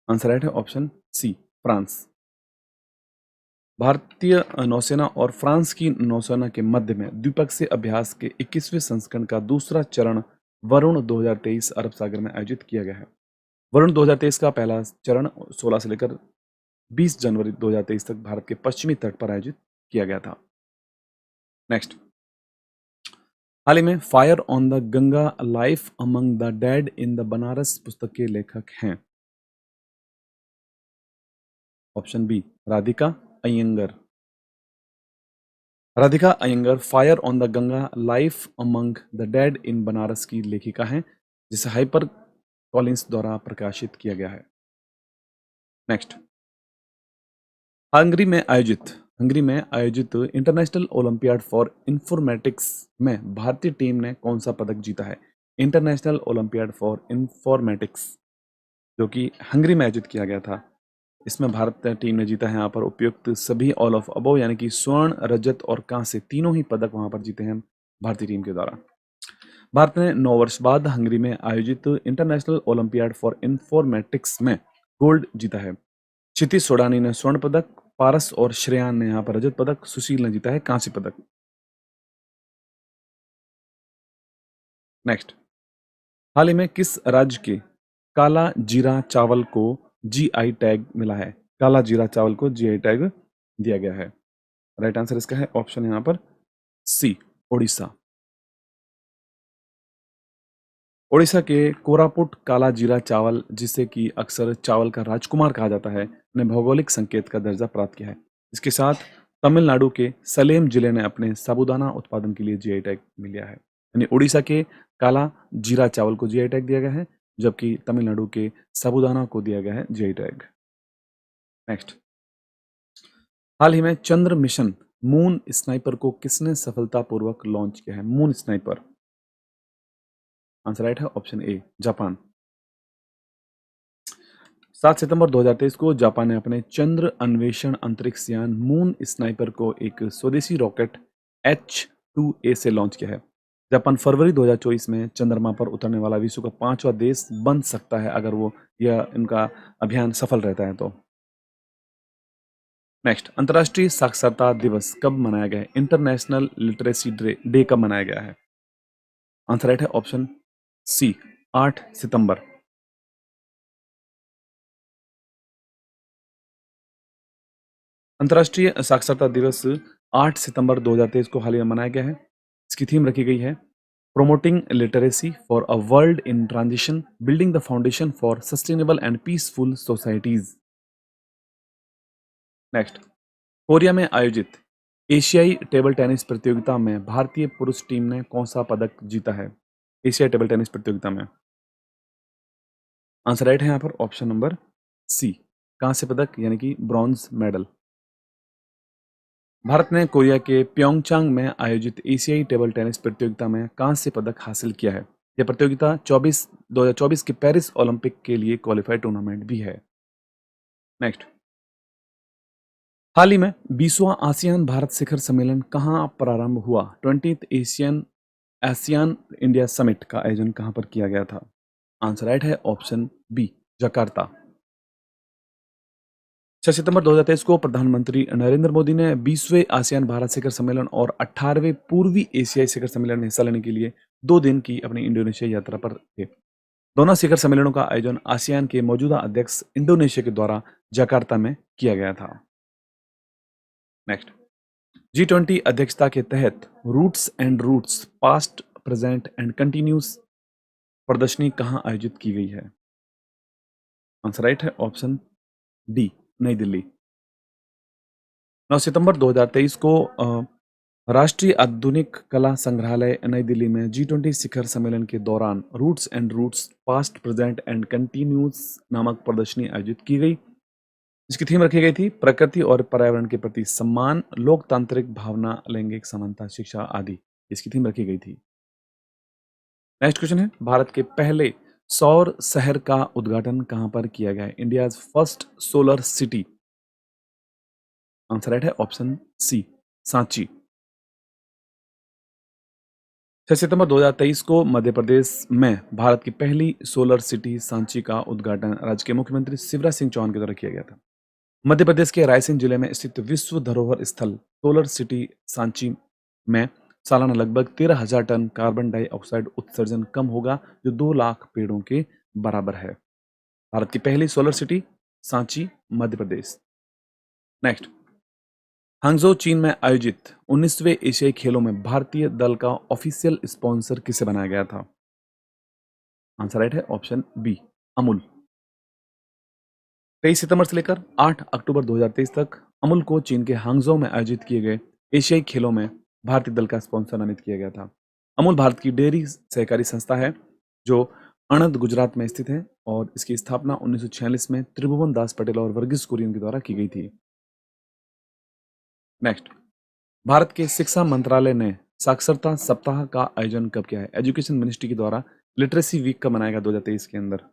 आंसर राइट है ऑप्शन सी, फ्रांस। भारतीय नौसेना और फ्रांस की नौसेना के मध्य में द्विपक्षीय अभ्यास के 21वें संस्करण का दूसरा चरण वरुण 2023 अरब सागर में आयोजित किया गया है। वरुण 2023 का पहला चरण 16 से लेकर 20 जनवरी 2023 तक भारत के पश्चिमी तट पर आयोजित किया गया था। नेक्स्ट, हाल ही में fire on the Ganga life among the dead in the Banaras पुस्तक के लेखक हैं? Option B, Radhika Iyengar. Radhika Iyengar fire on the Ganga life among the dead in Banaras की लेखिका हैं, जिसे हाइपर कॉलिंस द्वारा प्रकाशित किया गया है। नेक्स्ट, हंगरी में आयोजित इंटरनेशनल ओलंपियाड फॉर इंफॉर्मेटिक्स में भारतीय टीम ने कौन सा पदक जीता है? इंटरनेशनल ओलंपियाड फॉर इंफॉर्मेटिक्स जो कि हंगरी में आयोजित किया गया था, इसमें भारत टीम ने जीता है यहाँ पर उपयुक्त सभी ऑल ऑफ अबव यानी कि स्वर्ण, रजत और कांस्य तीनों ही पदक वहां पर जीते हैं भारतीय टीम के द्वारा। भारत ने 9 वर्ष बाद हंगरी में आयोजित इंटरनेशनल ओलंपियाड फॉर इंफॉर्मेटिक्स में गोल्ड जीता है। क्षितिज सोडानी ने स्वर्ण पदक, पारस और श्रेयान ने यहाँ पर रजत पदक, सुशील ने जीता है कांस्य पदक। नेक्स्ट, हाल ही में किस राज्य के काला जीरा चावल को GI टैग मिला है? काला जीरा चावल को GI टैग दिया गया है। राइट आंसर इसका है ऑप्शन यहाँ पर सी, ओडिशा। ओडिशा के कोरापुट काला जीरा चावल, जिसे कि अक्सर चावल का राजकुमार कहा जाता है, ने भौगोलिक संकेत का दर्जा प्राप्त किया है। इसके साथ तमिलनाडु के सलेम जिले ने अपने साबूदाना उत्पादन के लिए GI टैग मिला है। यानी उड़ीसा के काला जीरा चावल को GI टैग दिया गया है, जबकि तमिलनाडु के साबूदाना को दिया गया है GI टैग। नेक्स्ट, हाल ही में चंद्र मिशन मून स्नाइपर को किसने सफलतापूर्वक लॉन्च किया है? Moon sniper. आंसर राइट है ऑप्शन ए, जापान। 7 सितंबर 2023 को जापान ने अपने चंद्र अन्वेषण अंतरिक्ष यान मून स्नाइपर को एक स्वदेशी रॉकेट H-2A से लॉन्च किया है। जापान फरवरी 2024 में चंद्रमा पर उतरने वाला विश्व का 5वां देश बन सकता है अगर वो यह इनका अभियान सफल रहता है तो। नेक्स्ट, अंतर्राष्ट्रीय साक्षरता दिवस कब मनाया गया है? इंटरनेशनल लिटरेसी डे कब मनाया गया है? आंसर राइट है ऑप्शन सी, 8 सितंबर। अंतर्राष्ट्रीय साक्षरता दिवस 8 सितंबर 2023 को हाल ही में मनाया गया है। इसकी थीम रखी गई है promoting literacy for a world in transition, building the foundation for sustainable and peaceful societies. Next, Korea में आयोजित एशियाई टेबल टेनिस प्रतियोगिता में भारतीय पुरुष टीम ने कौन सा पदक जीता है? एशियाई टेबल टेनिस प्रतियोगिता में आंसर राइट है यहाँ पर ऑप्शन नंबर सी, कांस्य पदक यानी कि ब्रॉन्ज मेडल। भारत ने कोरिया के प्योंगचांग में आयोजित एशियाई टेबल टेनिस प्रतियोगिता में कांस्य पदक हासिल किया है। यह प्रतियोगिता 2024 के पेरिस ओलंपिक के लिए क्वालिफाइड टूर्नामेंट भी है। नेक्स्ट, हाल ही में 20वां आसियान भारत शिखर सम्मेलन कहाँ प्रारंभ हुआ? 20th Asian ASEAN India summit का आयोजन कहां पर किया गया था? आंसर राइट है ऑप्शन बी, जकार्ता। 6 सितंबर 2023 को प्रधानमंत्री नरेंद्र मोदी ने 20वें आसियान भारत शिखर सम्मेलन और 18वें पूर्वी एशियाई शिखर सम्मेलन में हिस्सा लेने के लिए 2 दिन की अपनी इंडोनेशिया यात्रा पर थे। दोनों शिखर सम्मेलनों का आयोजन आसियान के मौजूदा अध्यक्ष इंडोनेशिया के द्वारा जकार्ता में किया गया था। नेक्स्ट, G20 अध्यक्षता के तहत roots and roots past present and continuous प्रदर्शनी कहां आयोजित की गई है? आंसर राइट है ऑप्शन डी, नई दिल्ली। 9 सितंबर 2023 को राष्ट्रीय आधुनिक कला संग्रहालय नई दिल्ली में G20 शिखर सम्मेलन के दौरान roots and roots past present and continuous नामक प्रदर्शनी आयोजित की गई। इसकी थीम रखी गई थी प्रकृति और पर्यावरण के प्रति सम्मान, लोकतांत्रिक भावना, लैंगिक समानता, शिक्षा आदि। इसकी थीम रखी गई थी। नेक्स्ट क्वेश्चन है, भारत के पहले सौर शहर का उद्घाटन कहां पर किया गया है? India's first solar city. Answer right है ऑप्शन सी, सांची। 6 सितंबर 2023 को मध्य प्रदेश में भारत की पहली सोलर सिटी सांची का उद्घाटन राज्य के मुख्यमंत्री शिवराज सिंह चौहान के द्वारा किया गया था। मध्य प्रदेश के रायसेन जिले में स्थित विश्व धरोहर स्थल सोलर सिटी सांची में सालाना लगभग 13,000 टन कार्बन डाइऑक्साइड उत्सर्जन कम होगा, जो 2 लाख पेड़ों के बराबर है। भारत की पहली solar city Sanchi, Madhya Pradesh. Next, हांगझो चीन में आयोजित 19वें एशियाई खेलों में भारतीय दल का ऑफिशियल स्पॉन्सर किसे बनाया गया था? आंसर राइट है ऑप्शन बी, अमूल। 23 सितंबर से लेकर 8 अक्टूबर 2023 तक अमूल को चीन के हांगझो में आयोजित किए गए एशियाई खेलों में भारतीय दल का स्पॉन्सर नामित किया गया था। अमूल भारत की डेयरी सहकारी संस्था है जो अणद गुजरात में स्थित है और इसकी स्थापना 1946 में त्रिभुवन दास पटेल और वर्गीस कुरियन के द्वारा की गई थी। नेक्स्ट, भारत के शिक्षा मंत्रालय ने साक्षरता सप्ताह का आयोजन कब किया है? एजुकेशन मिनिस्ट्री के द्वारा लिटरेसी वीक का मनाया गया 2023 के अंदर।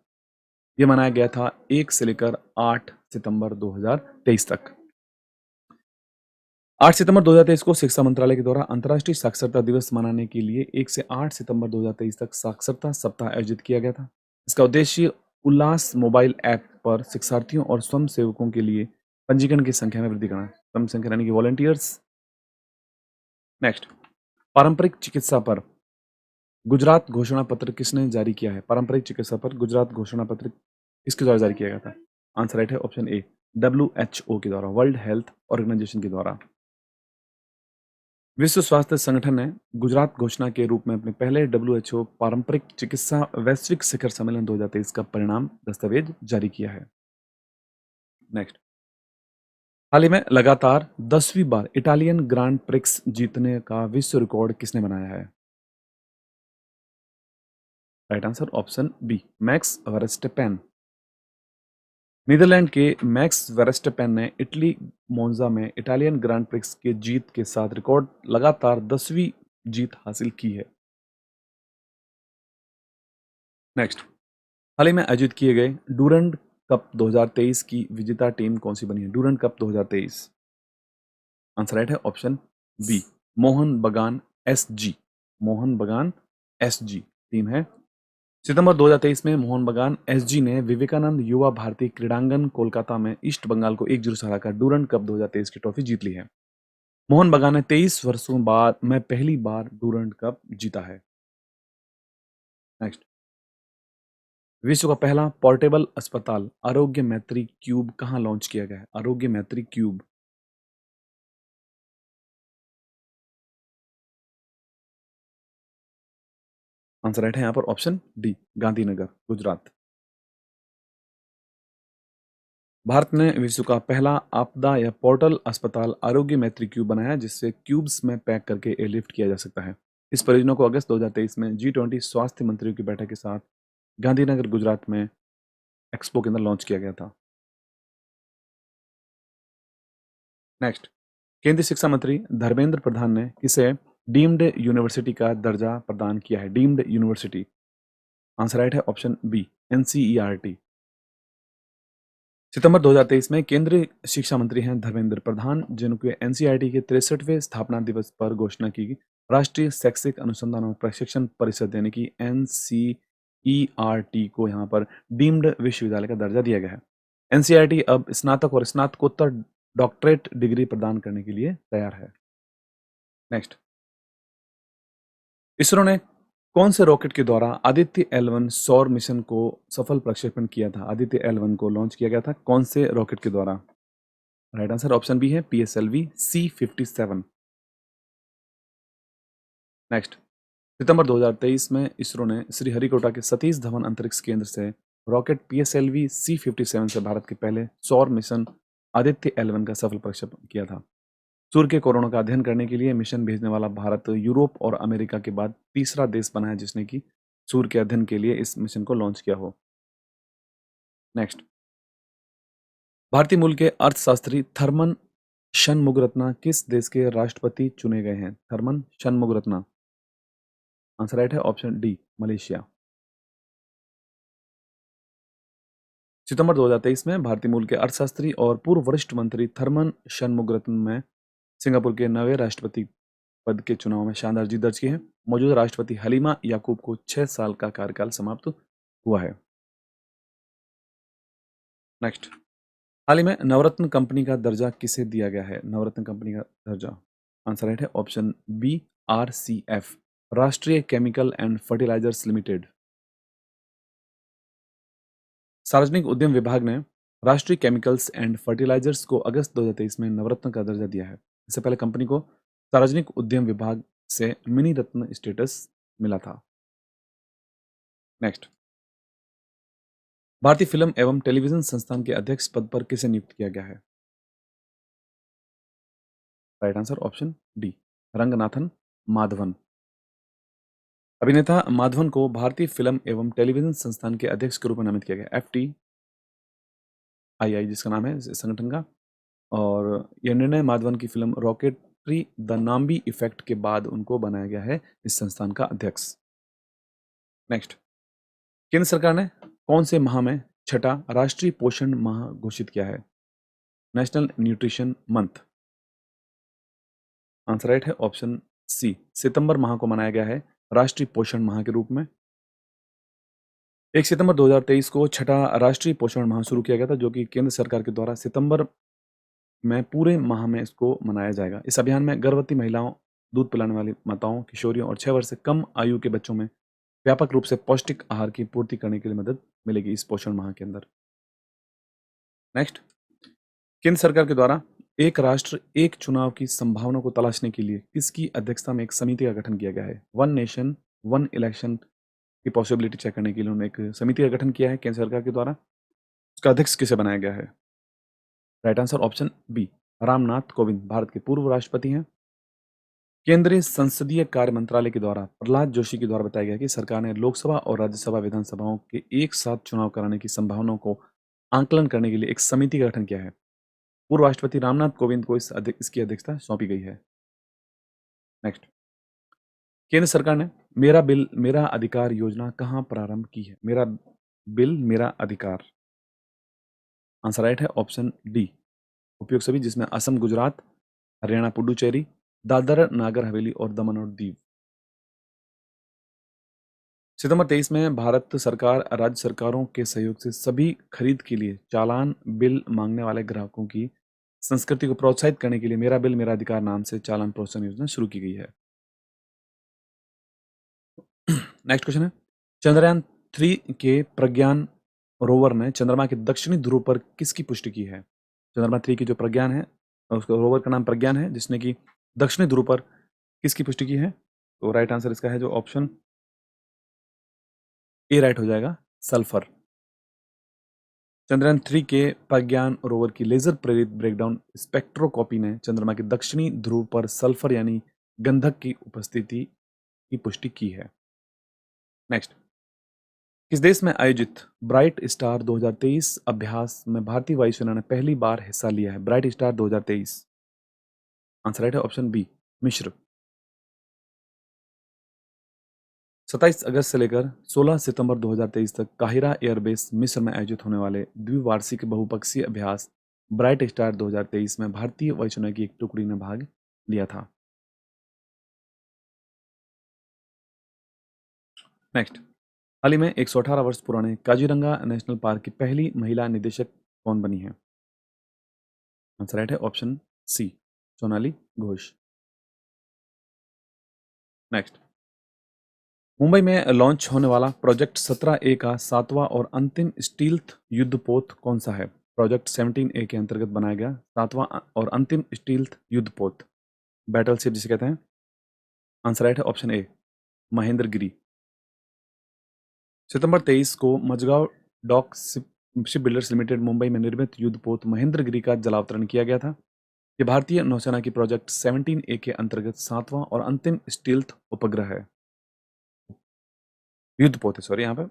यह मनाया गया था 1 से लेकर 8 सितंबर 2023 तक। 8 सितंबर 2023 को शिक्षा मंत्रालय के द्वारा अंतर्राष्ट्रीय साक्षरता दिवस मनाने के लिए 1 से 8 सितंबर 2023 तक साक्षरता सप्ताह आयोजित किया गया था। इसका उद्देश्य उल्लास मोबाइल ऐप पर शिक्षार्थियों और स्वयं सेवकों के लिए पंजीकरण की संख्या में वृद्धि करना, स्वयं संख्या यानी कि वॉलंटियर्स। नेक्स्ट, पारंपरिक चिकित्सा पर गुजरात घोषणा पत्र किसने जारी किया है? पारंपरिक चिकित्सा पर गुजरात घोषणा पत्र किसके द्वारा जारी किया गया था? आंसर राइट है ऑप्शन ए, WHO के द्वारा, वर्ल्ड हेल्थ ऑर्गेनाइजेशन के द्वारा। विश्व स्वास्थ्य संगठन ने गुजरात घोषणा के रूप में अपने पहले WHO पारंपरिक चिकित्सा वैश्विक शिखर सम्मेलन 2023 का परिणाम दस्तावेज जारी किया है। नेक्स्ट, हाल ही में लगातार 10वीं बार इटालियन ग्रांड प्रिक्स जीतने का विश्व रिकॉर्ड किसने बनाया है? Right answer option B, Max Verstappen. Netherlands के मैक्स वेरस्टेपेन ने इटली मोन्जा में इटालियन ग्रांड प्रिक्स के जीत के साथ रिकॉर्ड लगातार 10वीं जीत हासिल की है। नेक्स्ट, हाल ही में आयोजित किए गए डूरंड कप 2023 की विजेता टीम कौन सी बनी है? Durand cup 2023। आंसर राइट है ऑप्शन बी, मोहन बगान SG। मोहन बगान SG टीम है। सितंबर 2023 में मोहन बगान SG ने विवेकानंद युवा भारती क्रीड़ांगन कोलकाता में ईस्ट बंगाल को 1-0 से हराकर डूरंड कप 2023 की ट्रॉफी जीत ली है। मोहन बगान ने 23 वर्षों बाद में पहली बार डूरंड कप जीता है। नेक्स्ट, विश्व का पहला पोर्टेबल अस्पताल आरोग्य मैत्री क्यूब कहाँ लॉन्च किया गया है? आरोग्य मैत्री क्यूब। आंसर राइट है यहाँ पर ऑप्शन डी, गांधीनगर, गुजरात। भारत ने विश्व का पहला आपदा या पोर्टल अस्पताल आरोग्य मैत्री क्यूब बनाया, जिससे क्यूब्स में पैक करके एयरलिफ्ट किया जा सकता है। इस परियोजना को अगस्त 2023 में G20 स्वास्थ्य मंत्रियों की बैठक के साथ गांधीनगर, गुजरात में एक्सपो के अंदर लॉन्च किया गया था। नेक्स्ट, केंद्रीय शिक्षा मंत्री धर्मेंद्र प्रधान ने किसे डीम्ड यूनिवर्सिटी का दर्जा प्रदान किया है? Deemed university. आंसर राइट है ऑप्शन बी, NCERT। सितंबर 2023 में केंद्रीय शिक्षा मंत्री हैं धर्मेंद्र प्रधान, जिनके NCERT के 63वें स्थापना दिवस पर घोषणा की राष्ट्रीय शैक्षिक अनुसंधान और प्रशिक्षण परिषद यानी कि NCERT को यहाँ पर डीम्ड विश्वविद्यालय का दर्जा दिया गया है। NCERT अब स्नातक और स्नातकोत्तर डॉक्टरेट डिग्री प्रदान करने के लिए तैयार है। नेक्स्ट, इसरो ने कौन से रॉकेट के द्वारा आदित्य L1 सौर मिशन को सफल प्रक्षेपण किया था? आदित्य L1 को लॉन्च किया गया था कौन से रॉकेट के द्वारा? राइट आंसर ऑप्शन बी है PSLV C57। नेक्स्ट, सितंबर 2023 में इसरो ने श्रीहरिकोटा के सतीश धवन अंतरिक्ष केंद्र से रॉकेट PSLV C57 से भारत के पहले सौर मिशन आदित्य L1 का सफल प्रक्षेपण किया था। सूर्य के कोरोना का अध्ययन करने के लिए मिशन भेजने वाला भारत यूरोप और अमेरिका के बाद तीसरा देश बना है जिसने कि सूर्य के अध्ययन के लिए इस मिशन को लॉन्च किया हो। नेक्स्ट, भारतीय मूल के अर्थशास्त्री थर्मन शनमुगरत्ना किस देश के राष्ट्रपति चुने गए हैं? थर्मन शनमुगरत्ना। आंसर राइट है ऑप्शन डी, मलेशिया। सितंबर 2023 में भारतीय मूल के अर्थशास्त्री और पूर्व वरिष्ठ मंत्री थर्मन शनमुगरत्न ने सिंगापुर के नवे राष्ट्रपति पद के चुनाव में शानदार जीत दर्ज की है। मौजूदा राष्ट्रपति हलीमा याकूब को 6 साल का कार्यकाल समाप्त हुआ है। नेक्स्ट, हाल ही में नवरत्न कंपनी का दर्जा किसे दिया गया है? नवरत्न कंपनी का दर्जा। आंसर राइट है ऑप्शन बी, RCF, राष्ट्रीय केमिकल एंड फर्टिलाइजर्स लिमिटेड। सार्वजनिक उद्यम विभाग ने राष्ट्रीय केमिकल्स एंड फर्टिलाइजर्स को अगस्त 2023 में नवरत्न का दर्जा दिया है। इससे पहले कंपनी को सार्वजनिक उद्यम विभाग से मिनी रत्न स्टेटस मिला था। नेक्स्ट, भारतीय फिल्म एवं टेलीविजन संस्थान के अध्यक्ष पद पर किसे नियुक्त किया गया है? Right answer option D, Ranganathan Madhavan. अभिनेता माधवन को भारतीय फिल्म एवं टेलीविजन संस्थान के अध्यक्ष के रूप में नामित किया गया, FTII जिसका नाम है इस संगठन का। और यह निर्णय माधवन की film rocketry the Nambi effect के बाद उनको बनाया गया है इस संस्थान का अध्यक्ष। नेक्स्ट, केंद्र सरकार ने कौन से माह में छठा राष्ट्रीय पोषण माह घोषित किया है? National nutrition month. Answer right है ऑप्शन सी, सितंबर माह को मनाया गया है राष्ट्रीय पोषण माह के रूप में। 1 सितंबर 2023 को छठा राष्ट्रीय पोषण माह शुरू किया गया था, जो कि केंद्र सरकार के द्वारा सितंबर में पूरे माह में इसको मनाया जाएगा। इस अभियान में गर्भवती महिलाओं, दूध पिलाने वाली माताओं, किशोरियों और 6 वर्ष से कम आयु के बच्चों में व्यापक रूप से पौष्टिक आहार की पूर्ति करने के लिए मदद मिलेगी इस पोषण माह के अंदर। नेक्स्ट, केंद्र सरकार के द्वारा एक राष्ट्र एक चुनाव की संभावना को तलाशने के लिए किसकी अध्यक्षता में एक समिति का गठन किया गया है? वन नेशन वन इलेक्शन की पॉसिबिलिटी चेक करने के लिए उन्होंने एक समिति का गठन किया है केंद्र सरकार के द्वारा। उसका अध्यक्ष किसे बनाया गया है? Right answer option B, Ramnath Kovind, Bharat के पूर्व राष्ट्रपति हैं। केंद्रीय संसदीय कार्य मंत्रालय के द्वारा प्रहलाद जोशी के द्वारा बताया गया कि सरकार ने लोकसभा और राज्यसभा विधानसभाओं के एक साथ चुनाव कराने की संभावनाओं को आंकलन करने के लिए एक समिति का गठन किया है। पूर्व राष्ट्रपति रामनाथ कोविंद को इसकी अध्यक्षता सौंपी गई है। नेक्स्ट, केंद्र सरकार ने मेरा बिल मेरा अधिकार योजना कहां प्रारंभ की है? मेरा बिल मेरा अधिकार। आंसर राइट है ऑप्शन डी, उपयोग सभी, जिसमें असम, गुजरात, हरियाणा, पुडुचेरी, दादर नागर हवेली और दमन और दीव। सितंबर 23 में भारत सरकार राज्य सरकारों के सहयोग से सभी खरीद के लिए चालान बिल मांगने वाले ग्राहकों की संस्कृति को प्रोत्साहित करने के लिए मेरा बिल मेरा अधिकार नाम से चालान प्रोत्साहन योजना शुरू की गई है। नेक्स्ट क्वेश्चन है, चंद्रयान 3 के प्रज्ञान रोवर ने चंद्रमा के दक्षिणी ध्रुव पर किसकी पुष्टि की है? चंद्रमा 3 की जो प्रज्ञान है, उसका रोवर का नाम प्रज्ञान है, जिसने कि दक्षिणी ध्रुव पर किसकी पुष्टि की है? तो राइट आंसर इसका है जो ऑप्शन ए राइट हो जाएगा, सल्फर। चंद्रयान 3 के प्रज्ञान रोवर की लेजर प्रेरित ब्रेकडाउन स्पेक्ट्रोस्कोपी ने चंद्रमा के दक्षिणी ध्रुव पर सल्फर यानी गंधक की उपस्थिति की पुष्टि की है। नेक्स्ट, किस देश में आयोजित ब्राइट स्टार 2023 अभ्यास में भारतीय वायुसेना ने पहली बार हिस्सा लिया है? ब्राइट स्टार 2023, आंसर राइट है ऑप्शन बी, मिस्र। 27 अगस्त से लेकर 16 सितंबर 2023 तक काहिरा एयरबेस मिस्र में आयोजित होने वाले द्विवार्षिक बहुपक्षीय अभ्यास ब्राइट स्टार 2023 में भारतीय वायुसेना की एक टुकड़ी ने भाग लिया था। नेक्स्ट, हाल ही में 118 वर्ष पुराने काजीरंगा नेशनल पार्क की पहली महिला निदेशक कौन बनी है? आंसर राइट है option C, Sonali Ghosh. Next, Mumbai में लॉन्च होने वाला प्रोजेक्ट 17A का 7वां और अंतिम स्टील्थ युद्धपोत कौन सा है? प्रोजेक्ट 17A के अंतर्गत बनाया गया 7वां और अंतिम स्टील्थ युद्धपोत, बैटलशिप जिसे कहते हैं। आंसर राइट है ऑप्शन ए, महेंद्रगिरी। सितंबर 23 को Mazagon dock ship builders limited Mumbai में निर्मित युद्धपोत महेंद्रगिरी का जलावतरण किया गया था। ये भारतीय नौसेना की प्रोजेक्ट 17A के अंतर्गत 7वां और अंतिम स्टील्थ उपग्रह है, युद्धपोत है, सॉरी यहाँ पे।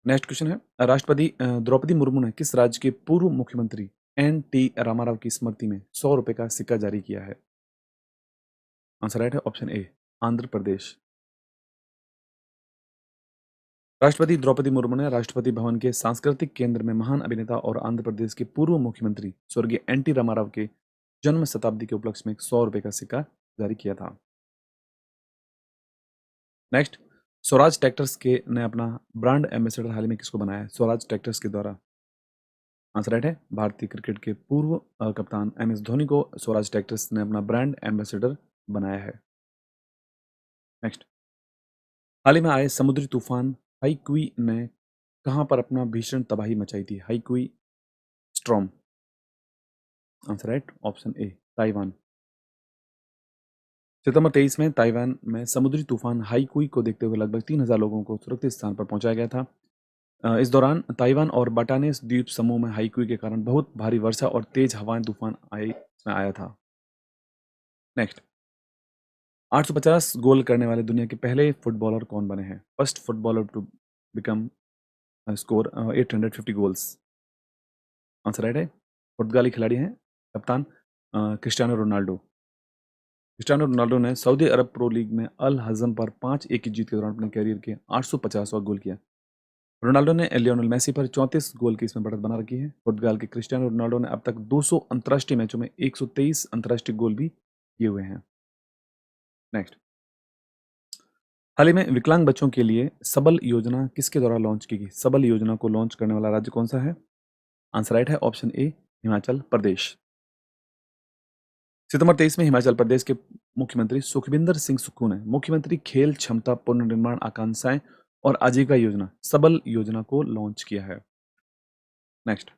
नेक्स्ट क्वेश्चन है, राष्ट्रपति द्रौपदी मुर्मू ने किस राज्य के पूर्व मुख्यमंत्री एन.टी. रामाराव की स्मृति में 100 रुपए का सिक्का जारी किया है? आंसर राइट है ऑप्शन ए, आंध्र प्रदेश। राष्ट्रपति द्रौपदी मुर्मू ने राष्ट्रपति भवन के सांस्कृतिक केंद्र में महान अभिनेता और आंध्र प्रदेश के पूर्व मुख्यमंत्री स्वर्गीय एन.टी. रामाराव के जन्म शताब्दी के उपलक्ष्य में एक 100 रुपए का सिक्का जारी किया था। नेक्स्ट, स्वराज ट्रैक्टर्स के ने अपना ब्रांड एम्बेसडर हाल ही में किसको बनाया है? स्वराज ट्रैक्टर्स के द्वारा, आंसर राइट है, भारतीय क्रिकेट के पूर्व कप्तान एम.एस. धोनी को स्वराज ट्रैक्टर्स ने अपना ब्रांड एम्बेसडर बनाया है। नेक्स्ट, हाल ही में आए समुद्री तूफान हाईक्वी ने कहां पर अपना भीषण तबाही मचाई थी? Haikui storm, answer right option A, Taiwan. सितंबर 23 में ताइवान में समुद्री तूफान हाईक्वी को देखते हुए लगभग 3000 लोगों को सुरक्षित स्थान पर पहुंचाया गया था। इस दौरान ताइवान और बाटानेस द्वीप समूह में हाईक्वी के कारण बहुत भारी वर्षा और तेज हवाएं तूफान आया था। नेक्स्ट, 850 गोल करने वाले दुनिया के पहले फुटबॉलर कौन बने हैं? First footballer to become score 850 goals, answer right है, पुर्तगाली खिलाड़ी हैं कप्तान क्रिस्टियानो रोनाल्डो। क्रिस्टियानो रोनाल्डो ने सऊदी अरब प्रो लीग में अल हज़म पर 5-1 की जीत के दौरान अपने करियर के 850वां गोल किया। रोनाल्डो ने लियोनेल मेसी पर 34 गोल की इसमें बढ़त बना रखी है। पुर्तगाल के क्रिस्टियानो रोनाल्डो ने अब तक 200 अंतर्राष्ट्रीय मैचों में 123 अंतर्राष्ट्रीय गोल भी किए हुए हैं। नेक्स्ट, हाल ही में विकलांग बच्चों के लिए सबल योजना किसके द्वारा लॉन्च की गई? सबल योजना को लॉन्च करने वाला राज्य कौन सा है? आंसर राइट है ऑप्शन ए, हिमाचल प्रदेश। सितंबर 23 में हिमाचल प्रदेश के मुख्यमंत्री सुखविंदर सिंह सुक्खू ने मुख्यमंत्री खेल क्षमता पुनर्निर्माण आकांक्षाएं और आजीविका योजना सबल योजना को लॉन्च किया है। नेक्स्ट,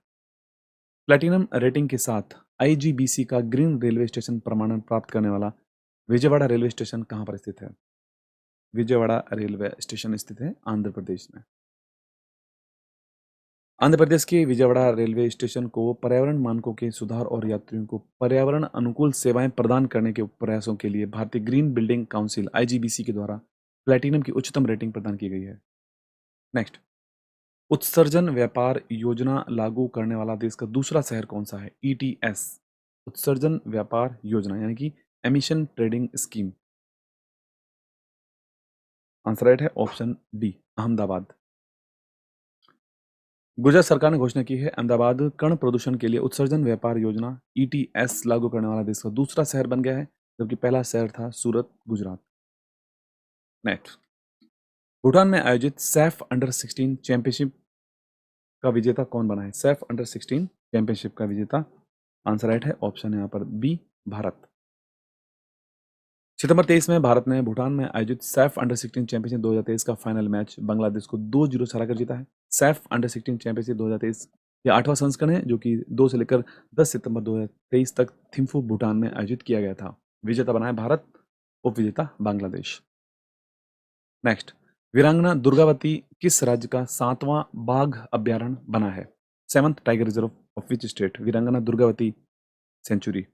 प्लैटिनम रेटिंग के साथ आईजीबीसी का ग्रीन रेलवे स्टेशन प्रमाणन प्राप्त करने वाला विजयवाड़ा रेलवे स्टेशन कहां पर स्थित है? विजयवाड़ा रेलवे स्टेशन स्थित है आंध्र प्रदेश में। आंध्र प्रदेश के विजयवाड़ा रेलवे स्टेशन को पर्यावरण मानकों के सुधार और यात्रियों को पर्यावरण अनुकूल सेवाएं प्रदान करने के प्रयासों के लिए भारतीय ग्रीन बिल्डिंग काउंसिल आईजीबीसी के द्वारा प्लैटिनम की उच्चतम रेटिंग प्रदान की गई है। नेक्स्ट, उत्सर्जन व्यापार योजना लागू करने वाला देश का दूसरा शहर कौन सा है? ईटीएस, उत्सर्जन व्यापार योजना यानी कि emission trading scheme, answer right है ऑप्शन डी, अहमदाबाद। गुजरात सरकार ने घोषणा की है अहमदाबाद कण प्रदूषण के लिए उत्सर्जन व्यापार योजना ईटीएस लागू करने वाला देश का दूसरा शहर बन गया है, जबकि पहला शहर था सूरत, गुजरात। नेक्स्ट, भूटान में आयोजित सैफ अंडर 16 चैंपियनशिप का विजेता कौन बना है? सैफ अंडर 16 चैंपियनशिप का विजेता, आंसर राइट है ऑप्शन यहाँ पर बी, भारत। सितंबर 23 में भारत ने भूटान में आयोजित सैफ अंडर 16 चैंपियनशिप 2023 का फाइनल मैच बांग्लादेश को 2-0 से हराकर जीता है। सैफ अंडर 16 चैंपियनशिप 2023 ये 8वां संस्करण है जो कि 2 से लेकर 10 सितंबर 2023 तक थिम्फू भूटान में आयोजित किया गया था। विजेता बना है भारत, उपविजेता बांग्लादेश। नेक्स्ट, वीरांगना दुर्गावती किस राज्य का 7वां बाघ अभ्यारण्य बना है? 7th tiger reserve of which state? Veerangana Durgavati sanctuary.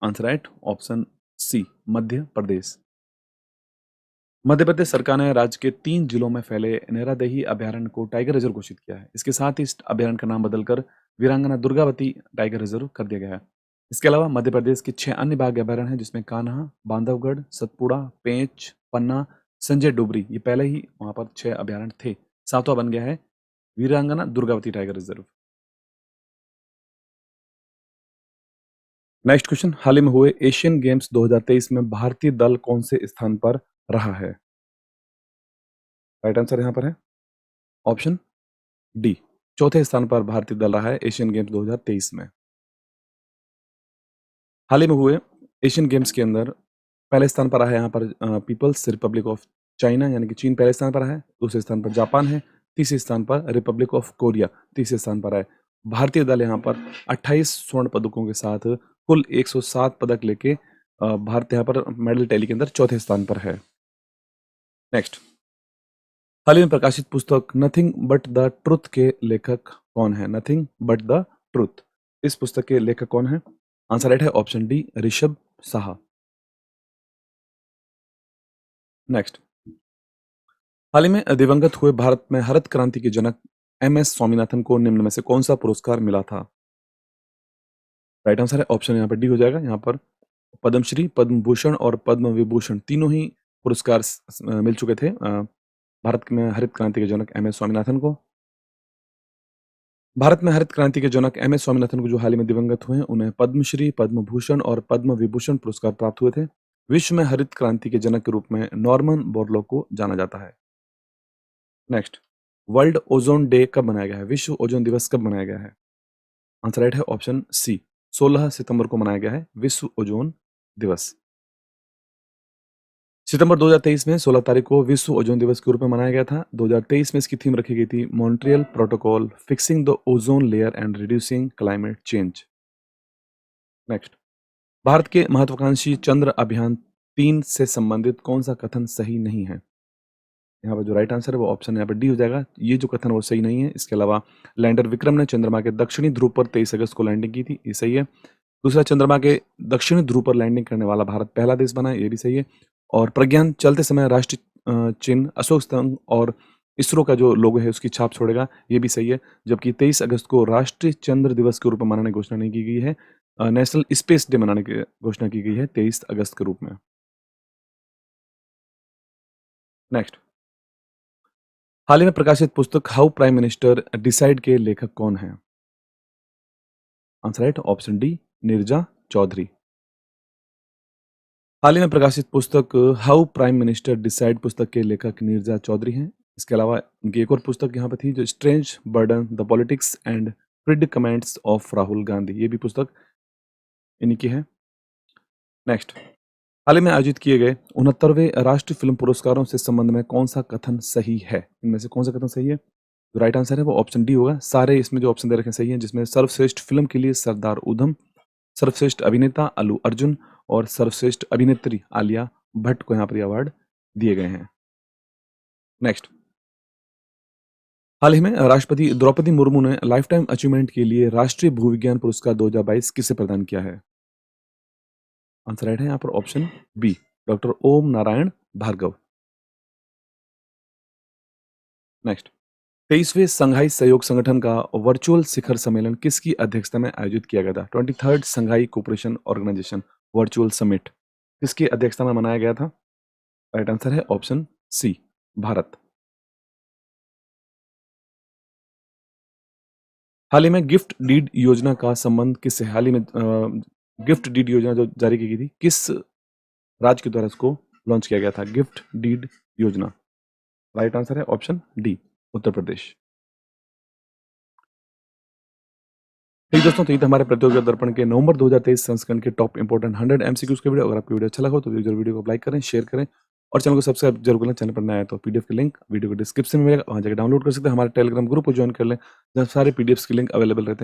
Answer right option C, Madhya Pradesh. Madhya Pradesh सरकार ने राज्य के 3 जिलों में फैले नैरादेही अभ्यारण्य को टाइगर रिजर्व घोषित किया है। इसके साथ ही इस अभ्यारण्य का नाम बदलकर वीरांगना दुर्गावती टाइगर रिजर्व कर दिया गया है। इसके अलावा मध्य प्रदेश के 6 अन्य बाघ अभ्यारण्य हैं जिसमें कान्हा, बांधवगढ़, सतपुड़ा, पेंच, पन्ना, संजय डोबरी, ये पहले ही वहां पर 6 अभ्यारण्य थे। 7वां बन गया है Veerangana Durgavati tiger reserve. Next question, हाल ही में हुए एशियन गेम्स 2023 में भारतीय दल कौन से स्थान पर रहा है? राइट आंसर यहाँ पर है ऑप्शन डी, चौथे स्थान पर भारतीय दल रहा है एशियन गेम्स 2023 में। हाल ही में हुए एशियन गेम्स के अंदर पहले स्थान पर रहा है यहाँ पर पीपल्स रिपब्लिक ऑफ चाइना यानी कि चीन पहले स्थान पर है, दूसरे स्थान पर जापान है, तीसरे स्थान पर रिपब्लिक ऑफ कोरिया तीसरे स्थान पर है। भारतीय दल यहाँ पर 28 स्वर्ण पदकों के साथ कुल 107 पदक लेके भारत यहाँ पर मेडल टैली के अंदर चौथे स्थान पर है। नेक्स्ट, हाल ही में प्रकाशित पुस्तक नथिंग बट द ट्रुथ के लेखक कौन है? नथिंग बट द ट्रुथ, इस पुस्तक के लेखक कौन है? आंसर राइट है option D, Rishabh Saha. Next, हाल ही में दिवंगत हुए भारत में हरित क्रांति के जनक MS स्वामीनाथन को निम्न में से कौन सा पुरस्कार मिला था? राइट आंसर है ऑप्शन यहाँ पर डी हो जाएगा। यहाँ पर पद्मश्री, पद्म भूषण और पद्म विभूषण तीनों ही पुरस्कार मिल चुके थे भारत में हरित क्रांति के जनक MS स्वामीनाथन को। भारत में हरित क्रांति के जनक MS स्वामीनाथन को जो हाल ही में दिवंगत हुए हैं उन्हें पद्मश्री, पद्म भूषण और पद्म विभूषण पुरस्कार प्राप्त हुए थे। विश्व में हरित क्रांति के जनक के रूप में नॉर्मन बोरलॉग को जाना जाता है। नेक्स्ट, वर्ल्ड ओजोन डे कब मनाया गया है? विश्व ओजोन दिवस कब मनाया गया है? आंसर राइट है ऑप्शन सी, 16 सितंबर को मनाया गया है विश्व ओजोन दिवस। सितंबर 2023 में 16 तारीख को विश्व ओजोन दिवस के रूप में मनाया गया था। 2023 में इसकी थीम रखी गई थी Montreal protocol, fixing the ozone layer and reducing climate change. Next, Bharat के महत्वाकांक्षी चंद्र अभियान 3 से संबंधित कौन सा कथन सही नहीं है? यहाँ पर जो राइट आंसर है वो ऑप्शन यहाँ पर डी हो जाएगा। ये जो कथन वो सही नहीं है। इसके अलावा लैंडर विक्रम ने चंद्रमा के दक्षिणी ध्रुव पर 23 अगस्त को लैंडिंग की थी, ये सही है। दूसरा, चंद्रमा के दक्षिणी ध्रुव पर लैंडिंग करने वाला भारत पहला देश बना है, ये भी सही है। और प्रज्ञान चलते समय राष्ट्रीय चिन्ह अशोक स्तंभ और इसरो का जो लोगो है उसकी छाप छोड़ेगा, ये भी सही है। जबकि 23 अगस्त को राष्ट्रीय चंद्र दिवस के रूप में मनाने की घोषणा नहीं की गई है, नेशनल स्पेस डे मनाने की घोषणा की गई है 23 अगस्त के रूप में। नेक्स्ट, हाल ही में प्रकाशित पुस्तक हाउ प्राइम मिनिस्टर डिसाइड के लेखक कौन है? Answer right option D, Neerja Chowdhury. हाल ही में प्रकाशित पुस्तक हाउ प्राइम मिनिस्टर डिसाइड पुस्तक के लेखक नीरजा चौधरी हैं। इसके अलावा उनकी एक और पुस्तक यहाँ पर थी जो strange burden the politics and predicaments of Rahul Gandhi, ये भी पुस्तक इन्हीं की है। नेक्स्ट, हाल ही में आयोजित किए गए 69वें राष्ट्रीय फिल्म पुरस्कारों से संबंध में कौन सा कथन सही है? इनमें से कौन सा कथन सही है? जो राइट आंसर है वो ऑप्शन डी होगा। सारे इसमें जो ऑप्शन दे रखे हैं सही है, जिसमें सर्वश्रेष्ठ फिल्म के लिए सरदार उधम, सर्वश्रेष्ठ अभिनेता अल्लू अर्जुन और सर्वश्रेष्ठ अभिनेत्री आलिया भट्ट को यहाँ पर अवार्ड दिए गए हैं। नेक्स्ट, हाल ही में राष्ट्रपति द्रौपदी मुर्मू ने लाइफ टाइम अचीवमेंट के लिए राष्ट्रीय भूविज्ञान पुरस्कार 2022 किसे प्रदान किया है? आंसर राइट है यहाँ पर ऑप्शन बी, डॉक्टर ओम नारायण भार्गव। नेक्स्ट, 23वें संघाई सहयोग संगठन का वर्चुअल शिखर सम्मेलन किसकी अध्यक्षता में आयोजित किया गया था? 23rd संघाई कोऑपरेशन ऑर्गेनाइजेशन वर्चुअल समिट किसकी अध्यक्षता में मनाया गया था? राइट आंसर है ऑप्शन सी, भारत। हाल ही में गिफ्ट डीड योजना का संबंध किससे? हाल ही में गिफ्ट डीड योजना जो जारी की गई थी, किस राज्य के द्वारा इसको लॉन्च किया गया था? गिफ्ट डीड योजना। राइट आंसर है ऑप्शन डी, उत्तर प्रदेश। ठीक दोस्तों, तो ये था हमारे प्रतियोगिता दर्पण के नवंबर 2023 संस्करण के टॉप इंपोर्टेंट 100 एमसीक्यूज के वीडियो। अगर आपको वीडियो अच्छा लगा हो तो जरूर वीडियो को लाइक करें, शेयर करें और चैनल को सब्सक्राइब जरूर करें। चैनल पर नया है तो पीडीएफ की लिंक वीडियो को डिस्क्रिप्शन में मिलेगा, वहां जाकर डाउनलोड कर सकते हैं। हमारे टेलीग्राम ग्रुप को ज्वाइन कर लें, जहाँ सारे पीडीएफ की लिंक अवेलेबल रहते हैं।